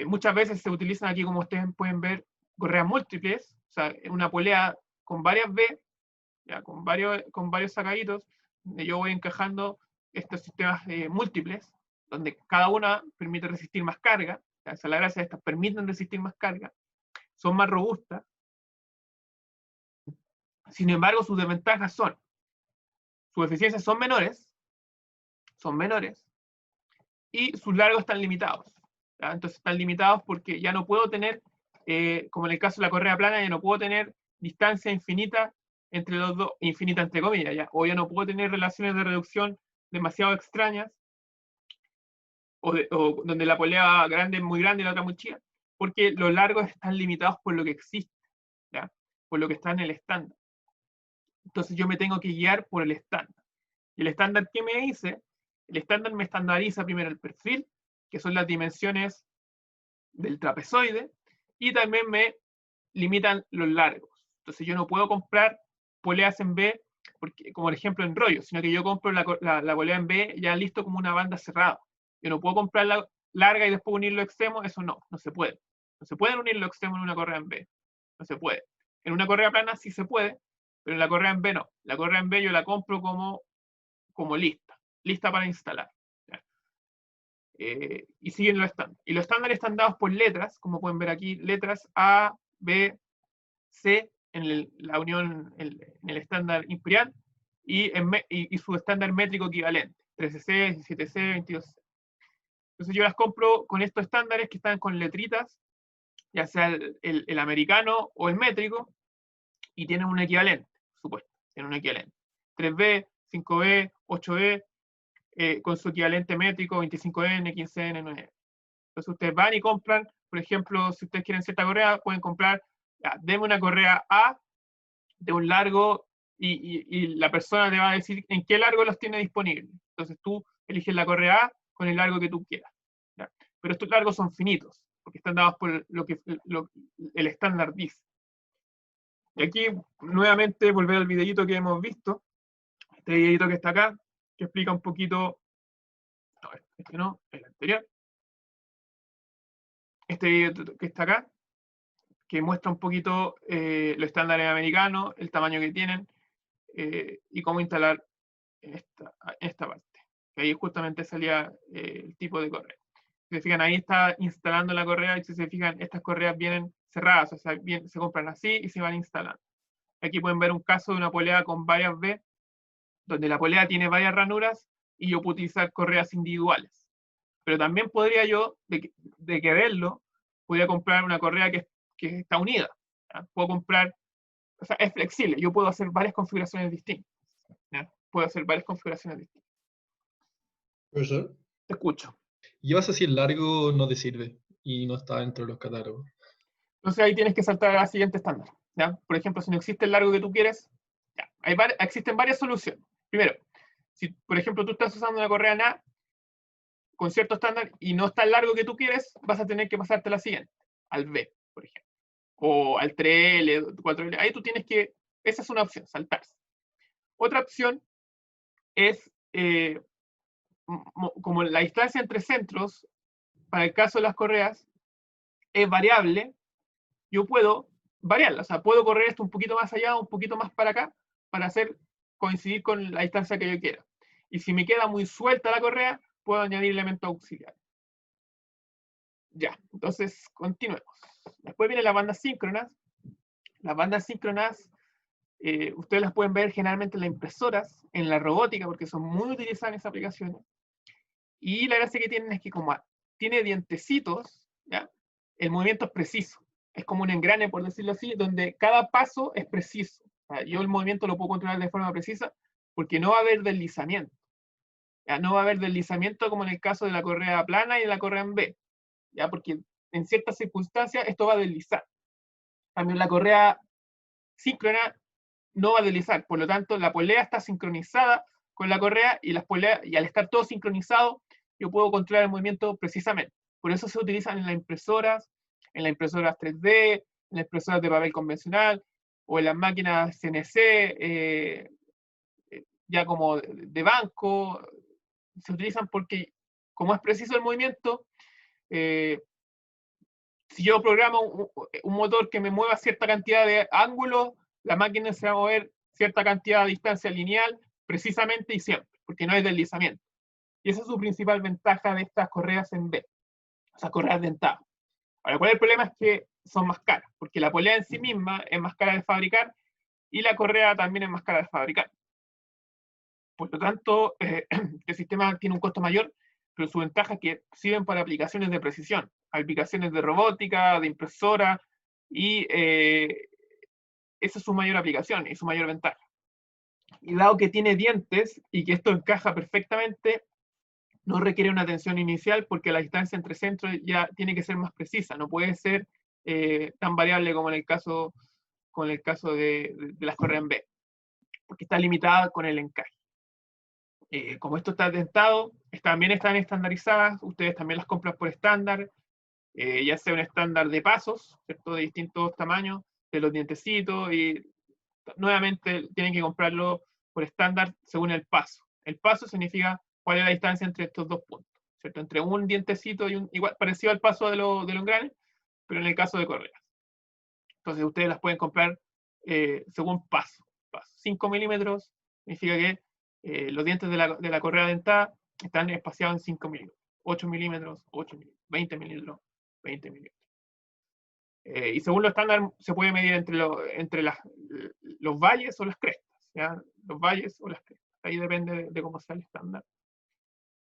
Muchas veces se utilizan aquí, como ustedes pueden ver, correas múltiples, o sea, una polea con varias B, ya, con varios sacaditos, donde yo voy encajando estos sistemas múltiples, donde cada una permite resistir más carga. O sea, la gracia de estas, permiten resistir más carga, son más robustas. Sin embargo, sus desventajas sus eficiencias son menores, y sus largos están limitados. ¿Ya? Entonces están limitados porque ya no puedo tener, como en el caso de la correa plana, ya no puedo tener distancia infinita entre los dos, infinita entre comillas, ¿ya? O ya no puedo tener relaciones de reducción demasiado extrañas, o donde la polea grande es muy grande y la otra muy chica, porque los largos están limitados por lo que existe, ¿ya? Por lo que está en el estándar. Entonces yo me tengo que guiar por el estándar. ¿Y el estándar qué me dice? El estándar me estandariza primero el perfil, que son las dimensiones del trapezoide, y también me limitan los largos. Entonces yo no puedo comprar poleas en B, porque, como por ejemplo en rollo, sino que yo compro la polea en B ya listo como una banda cerrada. Yo no puedo comprarla larga y después unir los extremos, eso no se puede. No se pueden unir los extremos en una correa en B. No se puede. En una correa plana sí se puede, pero en la correa en B no. La correa en B yo la compro como lista para instalar. Y siguen los estándares. Y los estándares están dados por letras, como pueden ver aquí, letras A, B, C, en la unión, en el estándar imperial, y su estándar métrico equivalente, 13C, 17C, 22C. Entonces yo las compro con estos estándares que están con letritas, ya sea el americano o el métrico, y tienen un equivalente, supuesto, tienen un equivalente. 3B, 5B, 8B, con su equivalente métrico, 25N, 15N, 9N. Entonces ustedes van y compran, por ejemplo, si ustedes quieren cierta correa, pueden comprar, ya, deme una correa A de un largo, y la persona te va a decir en qué largo los tiene disponibles. Entonces tú eliges la correa A con el largo que tú quieras. ¿Ya? Pero estos largos son finitos, porque están dados por lo que el estándar dice. Y aquí, nuevamente, volver al videito que hemos visto, este videito que está acá, que explica un poquito, no, este no, el anterior, este videito que está acá, que muestra un poquito los estándares americanos, el tamaño que tienen, y cómo instalar esta parte. Que ahí justamente salía el tipo de correa. Si se fijan, ahí está instalando la correa, y si se fijan, estas correas vienen cerradas, o sea, se compran así y se van instalando. Aquí pueden ver un caso de una polea con varias B, donde la polea tiene varias ranuras, y yo puedo utilizar correas individuales. Pero también podría yo, de quererlo, podría comprar una correa que está unida. ¿Ya? Puedo comprar, o sea, es flexible, yo puedo hacer varias configuraciones distintas. ¿Ya? Puedo hacer varias configuraciones distintas. Profesor, Te escucho. llevas así el largo no te sirve y no está dentro de los catálogos. Entonces ahí tienes que saltar a la siguiente estándar. ¿Ya? Por ejemplo, si no existe el largo que tú quieres, ya, existen varias soluciones. Primero, si por ejemplo tú estás usando una correa NA con cierto estándar y no está el largo que tú quieres, vas a tener que pasarte a la siguiente, al B, por ejemplo, o al 3L, 4L. Ahí tú tienes que, esa es una opción, saltarse. Otra opción es, como la distancia entre centros, para el caso de las correas, es variable, yo puedo variarla, o sea, puedo correr esto un poquito más allá, un poquito más para acá, para hacer coincidir con la distancia que yo quiera. Y si me queda muy suelta la correa, puedo añadir elementos auxiliares. Ya, entonces continuemos. Después vienen las bandas síncronas. Las bandas síncronas, ustedes las pueden ver generalmente en las impresoras, en la robótica, porque son muy utilizadas en esas aplicaciones. Y la gracia que tienen es que como tiene dientecitos, ¿ya? El movimiento es preciso. Es como un engrane, por decirlo así, donde cada paso es preciso. O sea, yo el movimiento lo puedo controlar de forma precisa porque no va a haber deslizamiento. ¿Ya? No va a haber deslizamiento como en el caso de la correa plana y de la correa en B. ¿Ya? Porque en ciertas circunstancias esto va a deslizar. También la correa síncrona no va a deslizar. Por lo tanto, la polea está sincronizada con la correa, y al estar todo sincronizado, yo puedo controlar el movimiento precisamente. Por eso se utilizan en las impresoras 3D, en las impresoras de papel convencional, o en las máquinas CNC, ya como de banco, se utilizan porque, como es preciso el movimiento, si yo programo un motor que me mueva cierta cantidad de ángulos, la máquina se va a mover cierta cantidad de distancia lineal, precisamente y siempre, porque no hay deslizamiento. Y esa es su principal ventaja de estas correas en B, o sea, correas dentadas. Ahora, ¿cuál es el problema? Es que son más caras, porque la polea en sí misma es más cara de fabricar y la correa también es más cara de fabricar. Por lo tanto, el sistema tiene un costo mayor, pero su ventaja es que sirven para aplicaciones de precisión, aplicaciones de robótica, de impresora, y esa es su mayor aplicación y su mayor ventaja. Y dado que tiene dientes y que esto encaja perfectamente, no requiere una tensión inicial porque la distancia entre centros ya tiene que ser más precisa, no puede ser tan variable como en el caso, de las correas en B, porque está limitada con el encaje. Como esto está dentado, también están estandarizadas, ustedes también las compran por estándar, ya sea un estándar de pasos, ¿cierto? De distintos tamaños, de los dientecitos, y nuevamente tienen que comprarlo por estándar según el paso. El paso significa cuál es la distancia entre estos dos puntos, ¿cierto? Entre un dientecito y un, igual, parecido al paso de los engranes, pero en el caso de correas. Entonces ustedes las pueden comprar según paso. 5 milímetros significa que los dientes de la correa dentada están espaciados en 5 milímetros. 8 milímetros, 8 milímetros, 20 milímetros, 20 milímetros. Y según lo estándar se puede medir entre los valles o las crestas, ¿ya? Los valles o las crestas. Ahí depende de cómo sea el estándar.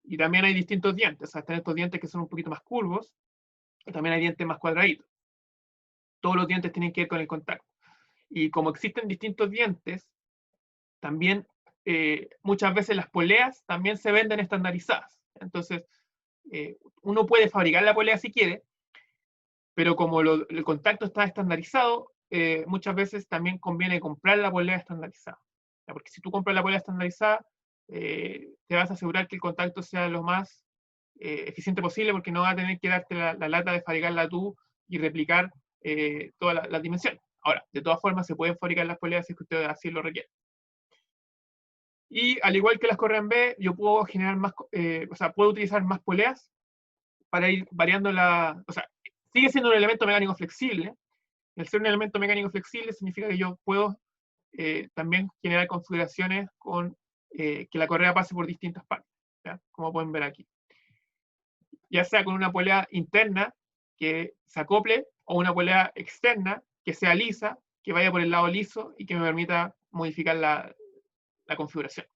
Y también hay distintos dientes, o sea, están estos dientes que son un poquito más curvos, y también hay dientes más cuadraditos. Todos los dientes tienen que ver con el contacto. Y como existen distintos dientes, también muchas veces las poleas también se venden estandarizadas. Entonces, uno puede fabricar la polea si quiere, pero como el contacto está estandarizado, muchas veces también conviene comprar la polea estandarizada. Porque si tú compras la polea estandarizada, te vas a asegurar que el contacto sea lo más eficiente posible, porque no vas a tener que darte la lata de fabricarla tú y replicar todas las dimensiones. Ahora, de todas formas, se pueden fabricar las poleas si es que ustedes así lo requieren. Y al igual que las correas en B, yo puedo generar más, o sea, puedo utilizar más poleas para ir variando o sea, sigue siendo un elemento mecánico flexible. El ser un elemento mecánico flexible significa que yo puedo también generar configuraciones con que la correa pase por distintas partes, ¿ya? Como pueden ver aquí. Ya sea con una polea interna que se acople o una polea externa que sea lisa, que vaya por el lado liso y que me permita modificar la configuración.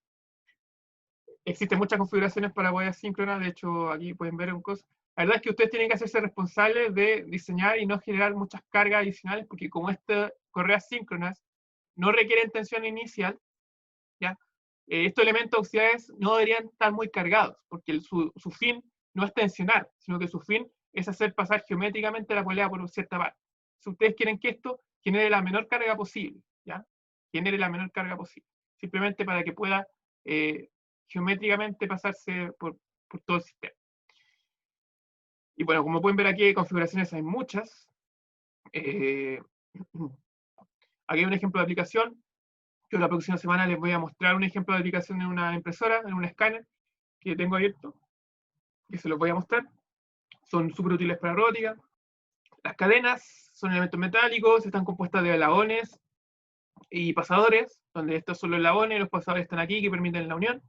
Existen muchas configuraciones para poleas síncronas, de hecho aquí pueden ver un cosa. La verdad es que ustedes tienen que hacerse responsables de diseñar y no generar muchas cargas adicionales, porque como estas correas síncronas no requieren tensión inicial, ¿ya? Estos elementos auxiliares no deberían estar muy cargados, porque su fin no es tensionar, sino que su fin es hacer pasar geométricamente la polea por cierta parte. Si ustedes quieren que esto genere la menor carga posible, ¿ya? Genere la menor carga posible, simplemente para que pueda geométricamente pasarse por todo el sistema. Y bueno, como pueden ver aquí, configuraciones hay muchas. Aquí hay un ejemplo de aplicación. Yo la próxima semana les voy a mostrar un ejemplo de aplicación en una impresora, en un escáner que tengo abierto, que se los voy a mostrar. Son súper útiles para robótica. Las cadenas son elementos metálicos, están compuestas de alabones y pasadores, donde estos son los alabones y los pasadores están aquí, que permiten la unión.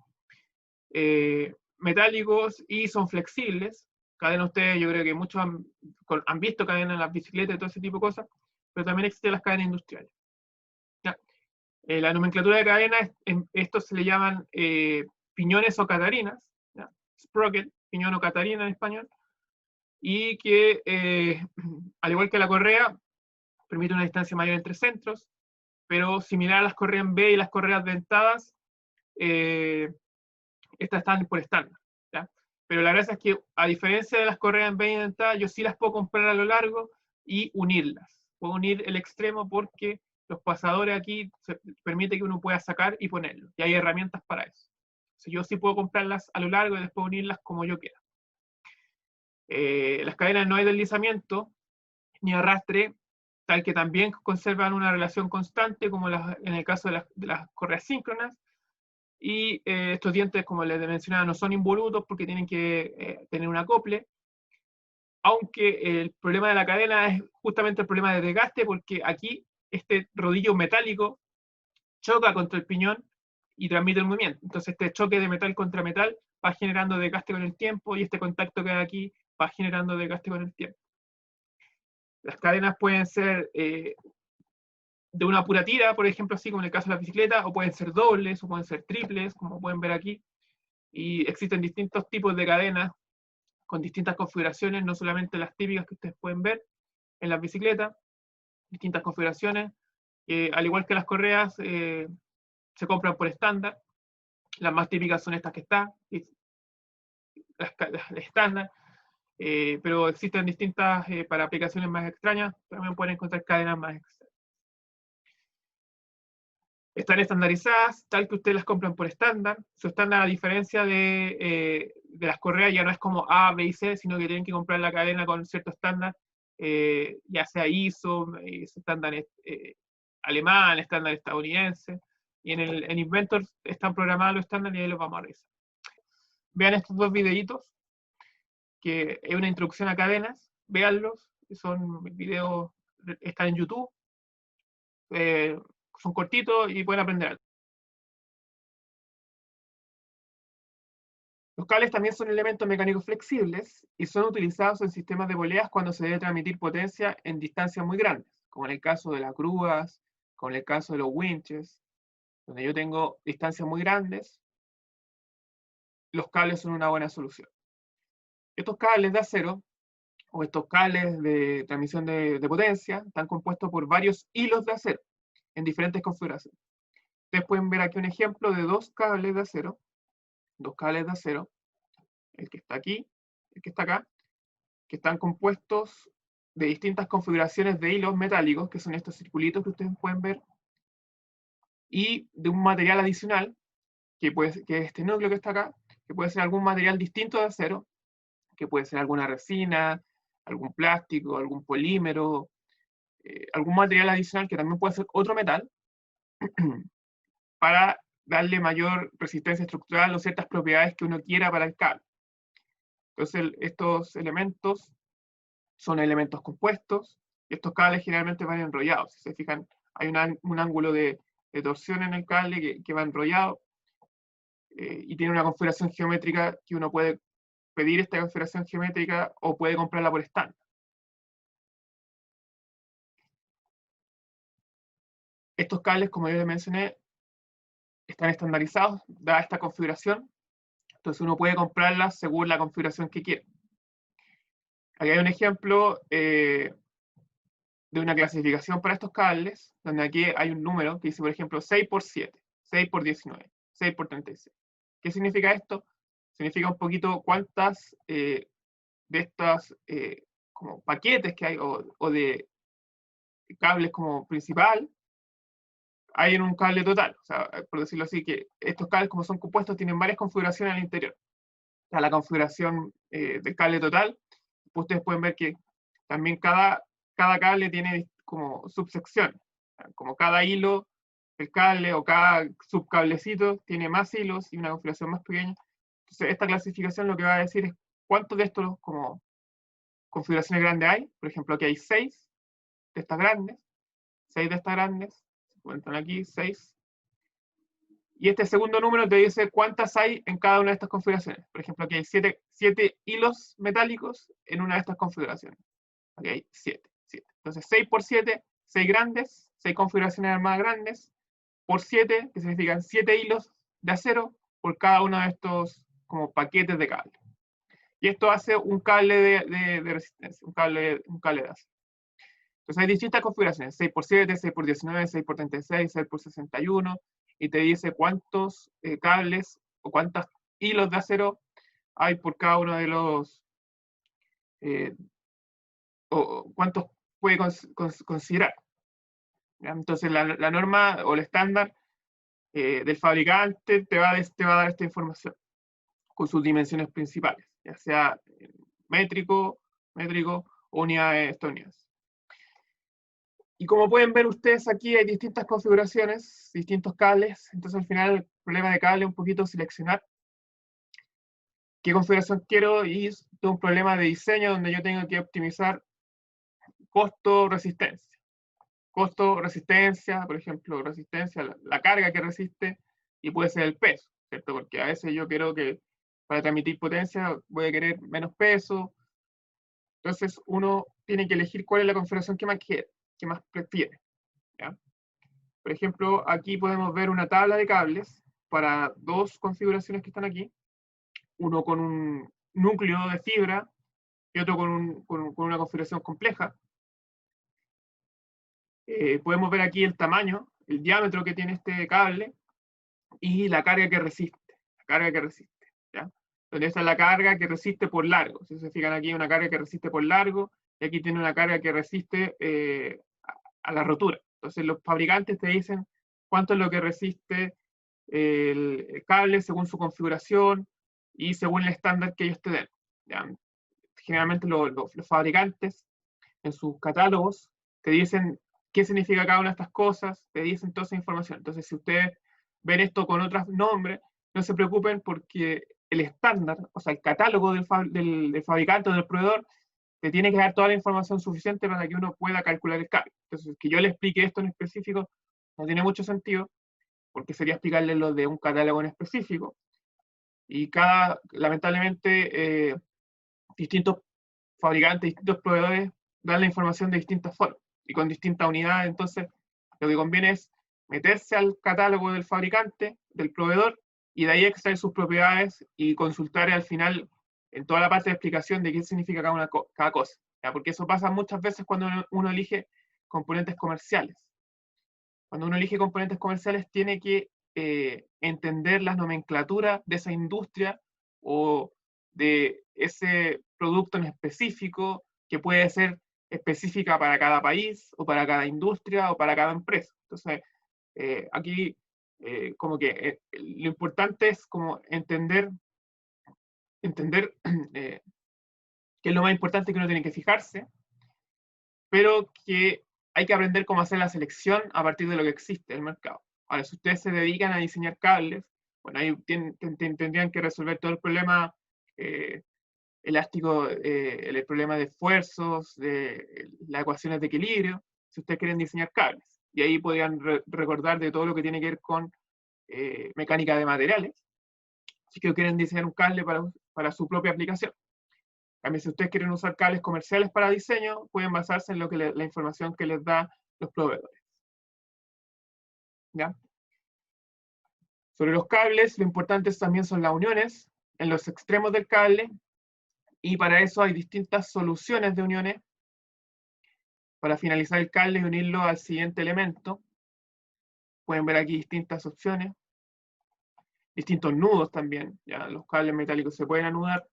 Metálicos y son flexibles. Cadenas, ustedes, yo creo que muchos han visto cadenas en las bicicletas y todo ese tipo de cosas, pero también existen las cadenas industriales. ¿Ya? La nomenclatura de cadenas, estos se le llaman piñones o catarinas, ¿ya? Sprocket, piñón o catarina en español, y que, al igual que la correa, permite una distancia mayor entre centros, pero similar a las correas en B y las correas dentadas, estas están por estándar, ¿ya? Pero la gracia es que, a diferencia de las correas en B y dentadas, yo sí las puedo comprar a lo largo y unirlas. Puedo unir el extremo porque los pasadores aquí permite que uno pueda sacar y ponerlo, y hay herramientas para eso. Entonces, yo sí puedo comprarlas a lo largo y después unirlas como yo quiera. Las cadenas no hay deslizamiento ni arrastre, tal que también conservan una relación constante, como en el caso de las correas síncronas, y estos dientes, como les mencionaba, no son involutos porque tienen que tener un acople, aunque el problema de la cadena es justamente el problema de desgaste, porque aquí este rodillo metálico choca contra el piñón y transmite el movimiento. Entonces este choque de metal contra metal va generando desgaste con el tiempo, y este contacto que hay aquí va generando desgaste con el tiempo. Las cadenas pueden ser de una pura tira, por ejemplo, así como en el caso de la bicicleta, o pueden ser dobles, o pueden ser triples, como pueden ver aquí. Y existen distintos tipos de cadenas con distintas configuraciones, no solamente las típicas que ustedes pueden ver en las bicicletas, distintas configuraciones. Al igual que las correas, se compran por estándar. Las más típicas son estas que están, las estándar, pero existen distintas para aplicaciones más extrañas. También pueden encontrar cadenas más extrañas. Están estandarizadas, tal que ustedes las compran por estándar. Su estándar, a diferencia de las correas, ya no es como A, B y C, sino que tienen que comprar la cadena con cierto estándar, ya sea ISO, estándar alemán, estándar estadounidense. Y en Inventor están programados los estándares y ahí los vamos a revisar. Vean estos dos videitos, que es una introducción a cadenas. Véanlos, son videos, están en YouTube. Son cortitos y pueden aprender algo. Los cables también son elementos mecánicos flexibles y son utilizados en sistemas de poleas cuando se debe transmitir potencia en distancias muy grandes, como en el caso de las grúas, como en el caso de los winches, donde yo tengo distancias muy grandes. Los cables son una buena solución. Estos cables de acero, o estos cables de transmisión de potencia, están compuestos por varios hilos de acero en diferentes configuraciones. Ustedes pueden ver aquí un ejemplo de dos cables de acero, el que está aquí, el que está acá, que están compuestos de distintas configuraciones de hilos metálicos, que son estos circulitos que ustedes pueden ver, y de un material adicional, que es este núcleo que está acá, que puede ser algún material distinto de acero, que puede ser alguna resina, algún plástico, algún polímero, algún material adicional que también puede ser otro metal, para darle mayor resistencia estructural o ciertas propiedades que uno quiera para el cable. Entonces, estos elementos son elementos compuestos, y estos cables generalmente van enrollados. Si se fijan, hay un ángulo de torsión en el cable que va enrollado, y tiene una configuración geométrica que uno puede pedir esta configuración geométrica o puede comprarla por estándar. Estos cables, como yo les mencioné, están estandarizados, dada esta configuración, entonces uno puede comprarlas según la configuración que quiera. Aquí hay un ejemplo de una clasificación para estos cables, donde aquí hay un número que dice, por ejemplo, 6x7, 6x19, 6x36. ¿Qué significa esto? Significa un poquito cuántas de estas como paquetes que hay, o de cables como principal, hay en un cable total. O sea, por decirlo así, que estos cables, como son compuestos, tienen varias configuraciones al interior. Está la configuración del cable total. Ustedes pueden ver que también cada cable tiene como subsecciones. Como cada hilo, el cable o cada subcablecito tiene más hilos y una configuración más pequeña. Entonces, esta clasificación lo que va a decir es cuántos de estos como configuraciones grandes hay. Por ejemplo, aquí hay 6 de estas grandes, 6 de estas grandes, se cuentan aquí 6. Y este segundo número te dice cuántas hay en cada una de estas configuraciones. Por ejemplo, aquí hay 7 hilos metálicos en una de estas configuraciones. Aquí hay 7. Entonces, 6 por 7, 6 grandes, 6 configuraciones más grandes, por 7, que significan 7 hilos de acero por cada uno de estos como paquetes de cable. Y esto hace un cable de resistencia, un cable de acero. Entonces hay distintas configuraciones, 6x7, 6x19, 6x36, 6x61, y te dice cuántos cables o cuántos hilos de acero hay por cada uno de los, o cuántos puede considerar. Entonces la norma o el estándar del fabricante te va a dar esta información con sus dimensiones principales, ya sea métrico o unidades estadounidenses. Y como pueden ver ustedes aquí, hay distintas configuraciones, distintos cables. Entonces al final el problema de cable es un poquito seleccionar qué configuración quiero, y es un problema de diseño donde yo tengo que optimizar costo-resistencia. Costo-resistencia, por ejemplo, resistencia, la carga que resiste, y puede ser el peso, ¿cierto? Porque a veces yo quiero que para transmitir potencia voy a querer menos peso. Entonces uno tiene que elegir cuál es la configuración que más quiere, que más prefiere, ¿ya? Por ejemplo, aquí podemos ver una tabla de cables para dos configuraciones que están aquí. Uno con un núcleo de fibra y otro con una configuración compleja. Podemos ver aquí el tamaño, el diámetro que tiene este cable y la carga que resiste. La carga que resiste, ¿ya? Donde esta es la carga que resiste por largo. Si se fijan aquí, una carga que resiste por largo, y aquí tiene una carga que resiste a la rotura. Entonces los fabricantes te dicen cuánto es lo que resiste el cable según su configuración y según el estándar que ellos te den, ¿ya? Generalmente los fabricantes en sus catálogos te dicen qué significa cada una de estas cosas, te dicen toda esa información. Entonces, si ustedes ven esto con otros nombres, no se preocupen, porque el estándar, o sea, el catálogo del fabricante o del proveedor, te tiene que dar toda la información suficiente para que uno pueda calcular el cable. Entonces, que yo le explique esto en específico no tiene mucho sentido, porque sería explicarle lo de un catálogo en específico. Y lamentablemente, distintos fabricantes, distintos proveedores dan la información de distintas formas y con distintas unidades. Entonces, lo que conviene es meterse al catálogo del fabricante, del proveedor, y de ahí extraer sus propiedades y consultar al final en toda la parte de explicación de qué significa cada cosa, ¿ya? Porque eso pasa muchas veces cuando uno elige componentes comerciales. Cuando uno elige componentes comerciales tiene que entender las nomenclaturas de esa industria o de ese producto en específico, que puede ser específica para cada país o para cada industria o para cada empresa. Entonces, aquí como que lo importante es como entender qué es lo más importante que uno tiene que fijarse, pero que hay que aprender cómo hacer la selección a partir de lo que existe en el mercado. Ahora, si ustedes se dedican a diseñar cables, bueno, ahí tendrían que resolver todo el problema elástico, el problema de esfuerzos, de las ecuaciones de equilibrio, si ustedes quieren diseñar cables. Y ahí podrían recordar de todo lo que tiene que ver con mecánica de materiales, si que quieren diseñar un cable para su propia aplicación. También, si ustedes quieren usar cables comerciales para diseño, pueden basarse en la información que les da los proveedores, ¿ya? Sobre los cables, lo importante también son las uniones en los extremos del cable, y para eso hay distintas soluciones de uniones para finalizar el cable y unirlo al siguiente elemento. Pueden ver aquí distintas opciones, distintos nudos también, ¿ya? Los cables metálicos se pueden anudar.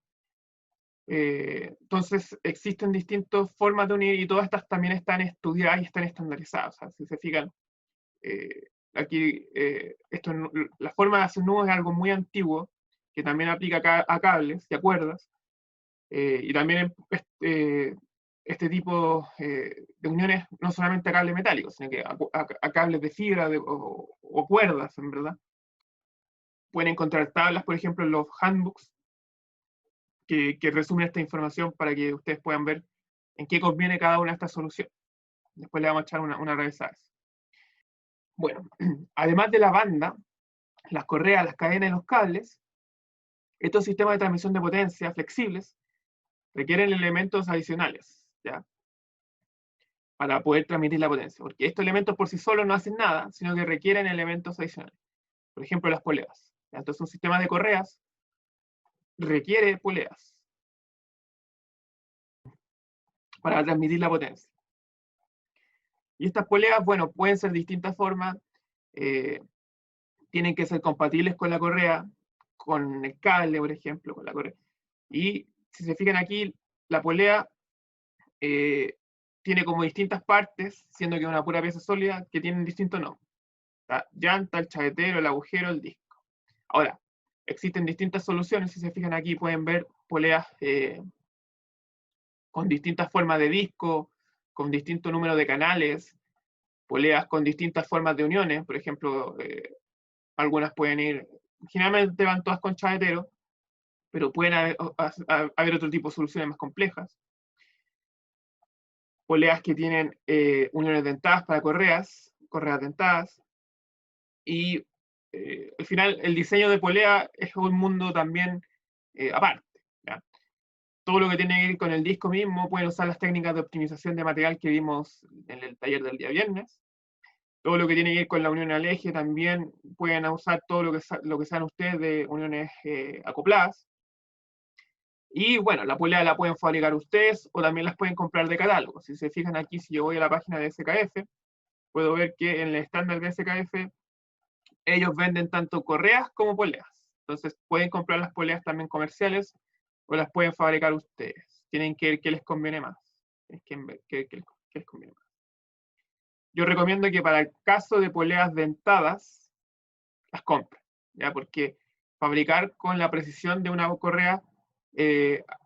Entonces existen distintas formas de unir, y todas estas también están estudiadas y están estandarizadas. O sea, si se fijan, aquí la forma de hacer nudos es algo muy antiguo, que también aplica a cables y a cuerdas, y también este tipo de uniones no solamente a cables metálicos, sino que a cables de fibra o cuerdas, en verdad. Pueden encontrar tablas, por ejemplo, en los handbooks, que resumen esta información para que ustedes puedan ver en qué conviene cada una de estas soluciones. Después le vamos a echar una revisada. Bueno, además de la banda, las correas, las cadenas y los cables, estos sistemas de transmisión de potencia flexibles requieren elementos adicionales, ¿ya? Para poder transmitir la potencia, porque estos elementos por sí solos no hacen nada, sino que requieren elementos adicionales. Por ejemplo, las poleas, ¿ya? Entonces, un sistema de correas requiere poleas para transmitir la potencia. Y estas poleas, bueno, pueden ser de distintas formas, tienen que ser compatibles con la correa, con el cable, por ejemplo, con la correa. Y si se fijan aquí, la polea tiene como distintas partes, siendo que es una pura pieza sólida, que tienen distintos nombres. La llanta, el chavetero, el agujero, el disco. Ahora, existen distintas soluciones. Si se fijan aquí, pueden ver poleas con distintas formas de disco, con distinto número de canales, poleas con distintas formas de uniones, por ejemplo, algunas pueden ir, generalmente van todas con chavetero, pero pueden haber otro tipo de soluciones más complejas. Poleas que tienen uniones dentadas para correas dentadas, y al final el diseño de polea es un mundo también aparte. ¿Ya? Todo lo que tiene que ver con el disco mismo, pueden usar las técnicas de optimización de material que vimos en el taller del día viernes. Todo lo que tiene que ver con la unión al eje también pueden usar todo lo que saben ustedes de uniones acopladas. Y bueno, la polea la pueden fabricar ustedes o también las pueden comprar de catálogo. Si se fijan aquí, si yo voy a la página de SKF, puedo ver que en el estándar de SKF ellos venden tanto correas como poleas. Entonces pueden comprar las poleas también comerciales o las pueden fabricar ustedes. Tienen que ver qué les conviene más. Qué les conviene más. Yo recomiendo que para el caso de poleas dentadas, las compren, ¿ya? Porque fabricar con la precisión de una correa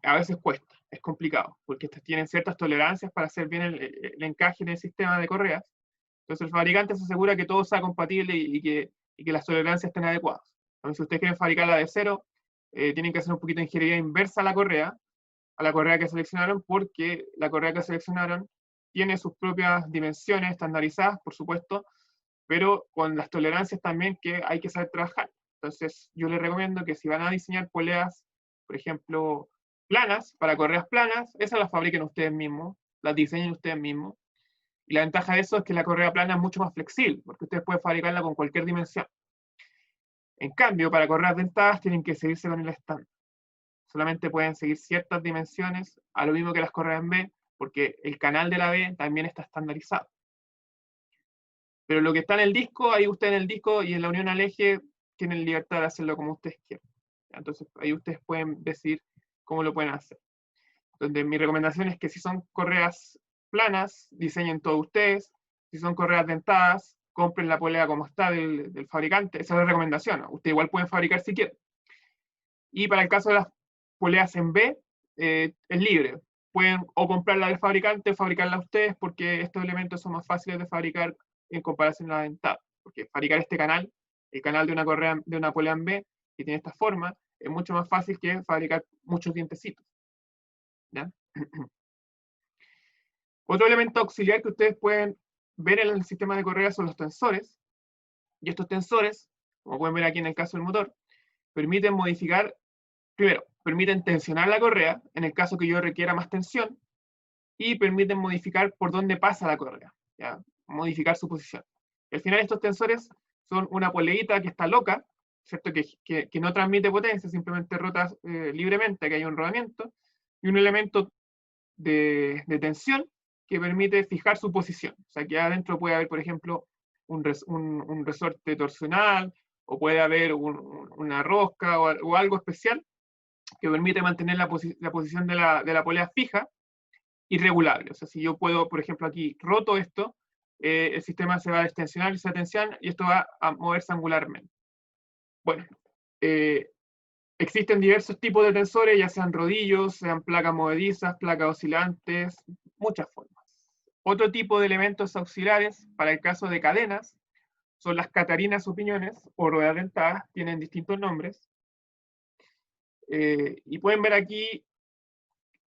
a veces cuesta, es complicado, porque estas tienen ciertas tolerancias para hacer bien el encaje en el sistema de correas. Entonces el fabricante se asegura que todo sea compatible y que las tolerancias estén adecuadas. Entonces, si ustedes quieren fabricarla de cero, tienen que hacer un poquito de ingeniería inversa a la correa que seleccionaron, porque la correa que seleccionaron tiene sus propias dimensiones estandarizadas, por supuesto, pero con las tolerancias también que hay que saber trabajar. Entonces, yo les recomiendo que si van a diseñar poleas, por ejemplo, planas, para correas planas, esas las fabriquen ustedes mismos, las diseñen ustedes mismos. Y la ventaja de eso es que la correa plana es mucho más flexible, porque ustedes pueden fabricarla con cualquier dimensión. En cambio, para correas dentadas tienen que seguirse con el estándar. Solamente pueden seguir ciertas dimensiones, a lo mismo que las correas en B, porque el canal de la B también está estandarizado. Pero lo que está en el disco, ahí ustedes en el disco y en la unión al eje tienen libertad de hacerlo como ustedes quieran. Entonces ahí ustedes pueden decidir cómo lo pueden hacer. Entonces mi recomendación es que si son correas planas, diseñen todo ustedes. Si son correas dentadas, compren la polea como está del fabricante. Esa es la recomendación, ¿no? Ustedes igual pueden fabricar si quieren. Y para el caso de las poleas en B, es libre. Pueden o comprarla del fabricante o fabricarla ustedes, porque estos elementos son más fáciles de fabricar en comparación a la dentada. Porque fabricar este canal, el canal de una correa, de una polea en B, que tiene esta forma, es mucho más fácil que fabricar muchos dientecitos. ¿Ya? Otro elemento auxiliar que ustedes pueden ver en el sistema de correa son los tensores. Y estos tensores, como pueden ver aquí en el caso del motor, permiten modificar, primero, permiten tensionar la correa en el caso que yo requiera más tensión, y permiten modificar por dónde pasa la correa, ¿ya? Modificar su posición. Y al final estos tensores son una poleita que está loca, ¿cierto? Que no transmite potencia, simplemente rota libremente, que hay un rodamiento, y un elemento de tensión que permite fijar su posición. O sea, que adentro puede haber, por ejemplo, un resorte torsional, o puede haber una rosca o algo especial que permite mantener la posición de la polea fija y regulable. O sea, si yo puedo, por ejemplo, aquí roto esto, el sistema se va a destensionar esa tensión y esto va a moverse angularmente. Bueno, existen diversos tipos de tensores, ya sean rodillos, sean placas movedizas, placas oscilantes, muchas formas. Otro tipo de elementos auxiliares, para el caso de cadenas, son las catarinas o piñones, o ruedas dentadas, tienen distintos nombres. Y pueden ver aquí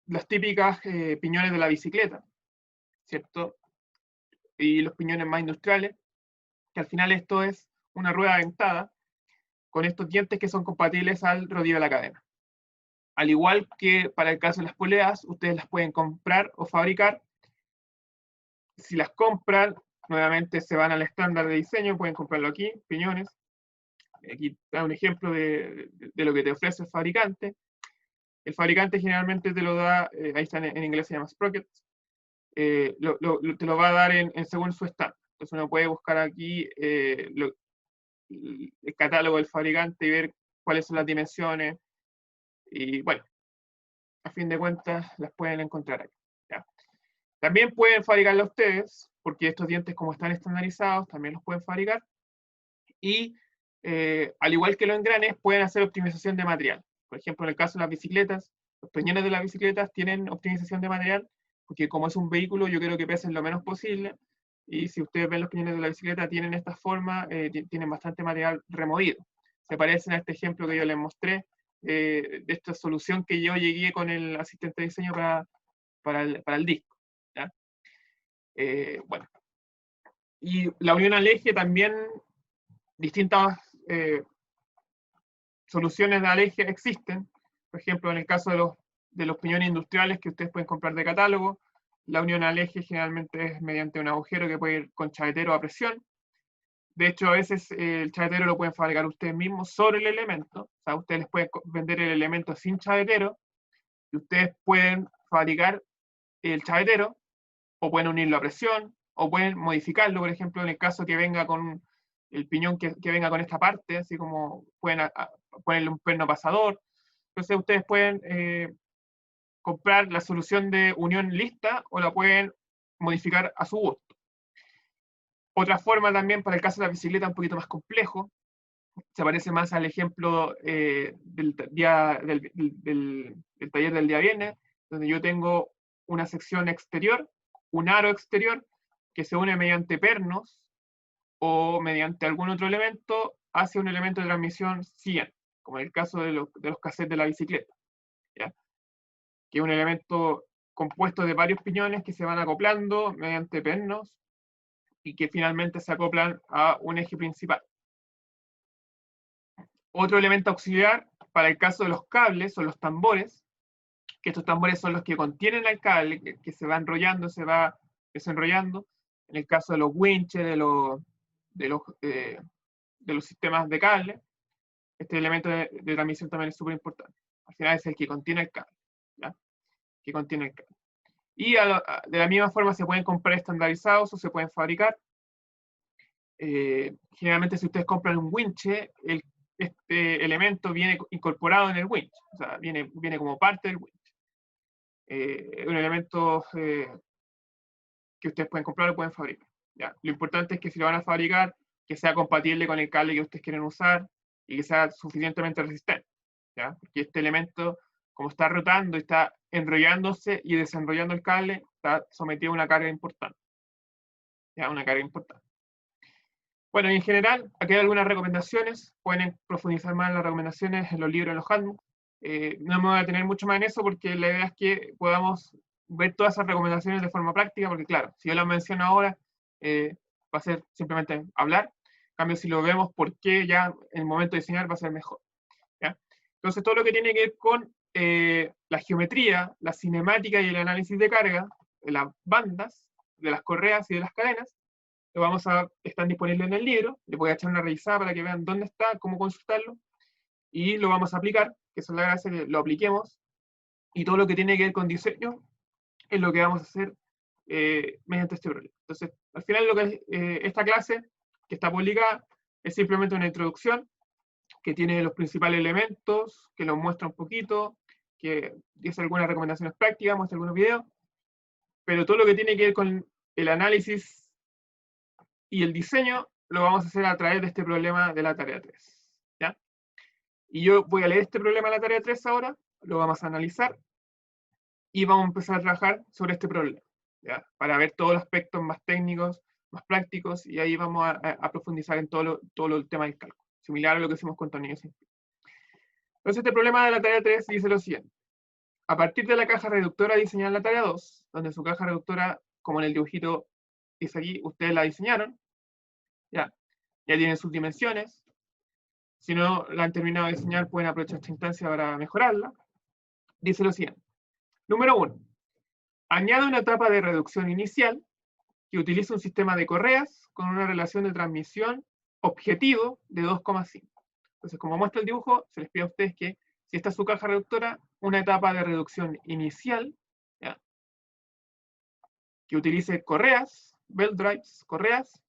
las típicas piñones de la bicicleta, ¿cierto? Y los piñones más industriales, que al final esto es una rueda dentada con estos dientes que son compatibles al rodillo de la cadena. Al igual que para el caso de las poleas, ustedes las pueden comprar o fabricar. Si las compran, nuevamente se van al estándar de diseño, pueden comprarlo aquí, piñones. Aquí da un ejemplo de lo que te ofrece el fabricante. El fabricante generalmente te lo da, ahí está en inglés, se llama sprockets, te lo va a dar según su estándar. Entonces uno puede buscar aquí el catálogo del fabricante y ver cuáles son las dimensiones. Y bueno, a fin de cuentas las pueden encontrar aquí. ¿Ya? También pueden fabricarla ustedes, porque estos dientes como están estandarizados, también los pueden fabricar. Y al igual que los engranes, pueden hacer optimización de material. Por ejemplo, en el caso de las bicicletas, los peñones de las bicicletas tienen optimización de material, porque como es un vehículo, yo quiero que pesen lo menos posible. y si ustedes ven los piñones de la bicicleta, tienen esta forma, tienen bastante material removido. Se parecen a este ejemplo que yo les mostré, de esta solución que yo llegué con el asistente de diseño para el disco. ¿Ya? Bueno. Y la unión al eje también, distintas soluciones al eje existen. Por ejemplo, en el caso de los piñones industriales que ustedes pueden comprar de catálogo, la unión al eje generalmente es mediante un agujero que puede ir con chavetero a presión. De hecho, a veces el chavetero lo pueden fabricar ustedes mismos sobre el elemento. O sea, ustedes les pueden vender el elemento sin chavetero y ustedes pueden fabricar el chavetero o pueden unirlo a presión o pueden modificarlo, por ejemplo, en el caso que venga con el piñón que venga con esta parte, así como pueden ponerle un perno pasador. Entonces ustedes pueden comprar la solución de unión lista o la pueden modificar a su gusto. Otra forma también, para el caso de la bicicleta, un poquito más complejo, se parece más al ejemplo del taller del día viernes, donde yo tengo una sección exterior, un aro exterior, que se une mediante pernos o mediante algún otro elemento hacia un elemento de transmisión 100, como en el caso de los cassettes de la bicicleta, ¿ya? Que es un elemento compuesto de varios piñones que se van acoplando mediante pernos y que finalmente se acoplan a un eje principal. Otro elemento auxiliar para el caso de los cables son los tambores, que estos tambores son los que contienen el cable, que se va enrollando, se va desenrollando. En el caso de los winches, de los sistemas de cable, este elemento de transmisión también es súper importante. Al final es el que contiene el cable, ¿ya? Que contiene el cable. Y de la misma forma se pueden comprar estandarizados o se pueden fabricar. Generalmente si ustedes compran un winche, este elemento viene incorporado en el winch, o sea, viene como parte del winch. Un elemento que ustedes pueden comprar o pueden fabricar. ¿Ya? Lo importante es que si lo van a fabricar, que sea compatible con el cable que ustedes quieren usar y que sea suficientemente resistente. ¿Ya? Porque este elemento, como está rotando y está enrollándose y desenrollando el cable, está sometido a una carga importante. ¿Ya? Una carga importante. Bueno, y en general, aquí hay algunas recomendaciones. Pueden profundizar más en las recomendaciones en los libros, en los handbooks. No me voy a tener mucho más en eso porque la idea es que podamos ver todas esas recomendaciones de forma práctica, porque claro, si yo las menciono ahora, va a ser simplemente hablar. En cambio, si lo vemos por qué ya en el momento de diseñar va a ser mejor. ¿Ya? Entonces, todo lo que tiene que ver con la geometría, la cinemática y el análisis de carga de las bandas, de las correas y de las cadenas, están disponibles en el libro. Les voy a echar una revisada para que vean dónde está, cómo consultarlo, y lo vamos a aplicar, que esa es la gracia, que lo apliquemos, y todo lo que tiene que ver con diseño es lo que vamos a hacer mediante este programa. Entonces, al final, lo que esta clase, que está publicada, es simplemente una introducción que tiene los principales elementos, que los muestra un poquito, que dice algunas recomendaciones prácticas, muestra algunos videos, pero todo lo que tiene que ver con el análisis y el diseño lo vamos a hacer a través de este problema de la tarea 3. ¿Ya? Y yo voy a leer este problema de la tarea 3 ahora, lo vamos a analizar y vamos a empezar a trabajar sobre este problema, ¿ya? Para ver todos los aspectos más técnicos, más prácticos, y ahí vamos a profundizar en todo el tema del cálculo, similar a lo que hicimos con tornillos sin filo. Entonces, este problema de la tarea 3 dice lo siguiente. A partir de la caja reductora diseñada en la tarea 2, donde su caja reductora, como en el dibujito dice aquí, ustedes la diseñaron, ya tienen sus dimensiones. Si no la han terminado de diseñar, pueden aprovechar esta instancia para mejorarla. Dice lo siguiente. Número 1. Añade una etapa de reducción inicial que utiliza un sistema de correas con una relación de transmisión objetivo de 2,5. Entonces, como muestra el dibujo, se les pide a ustedes que, si esta es su caja reductora, una etapa de reducción inicial, ¿ya? Que utilice correas, belt drives, correas,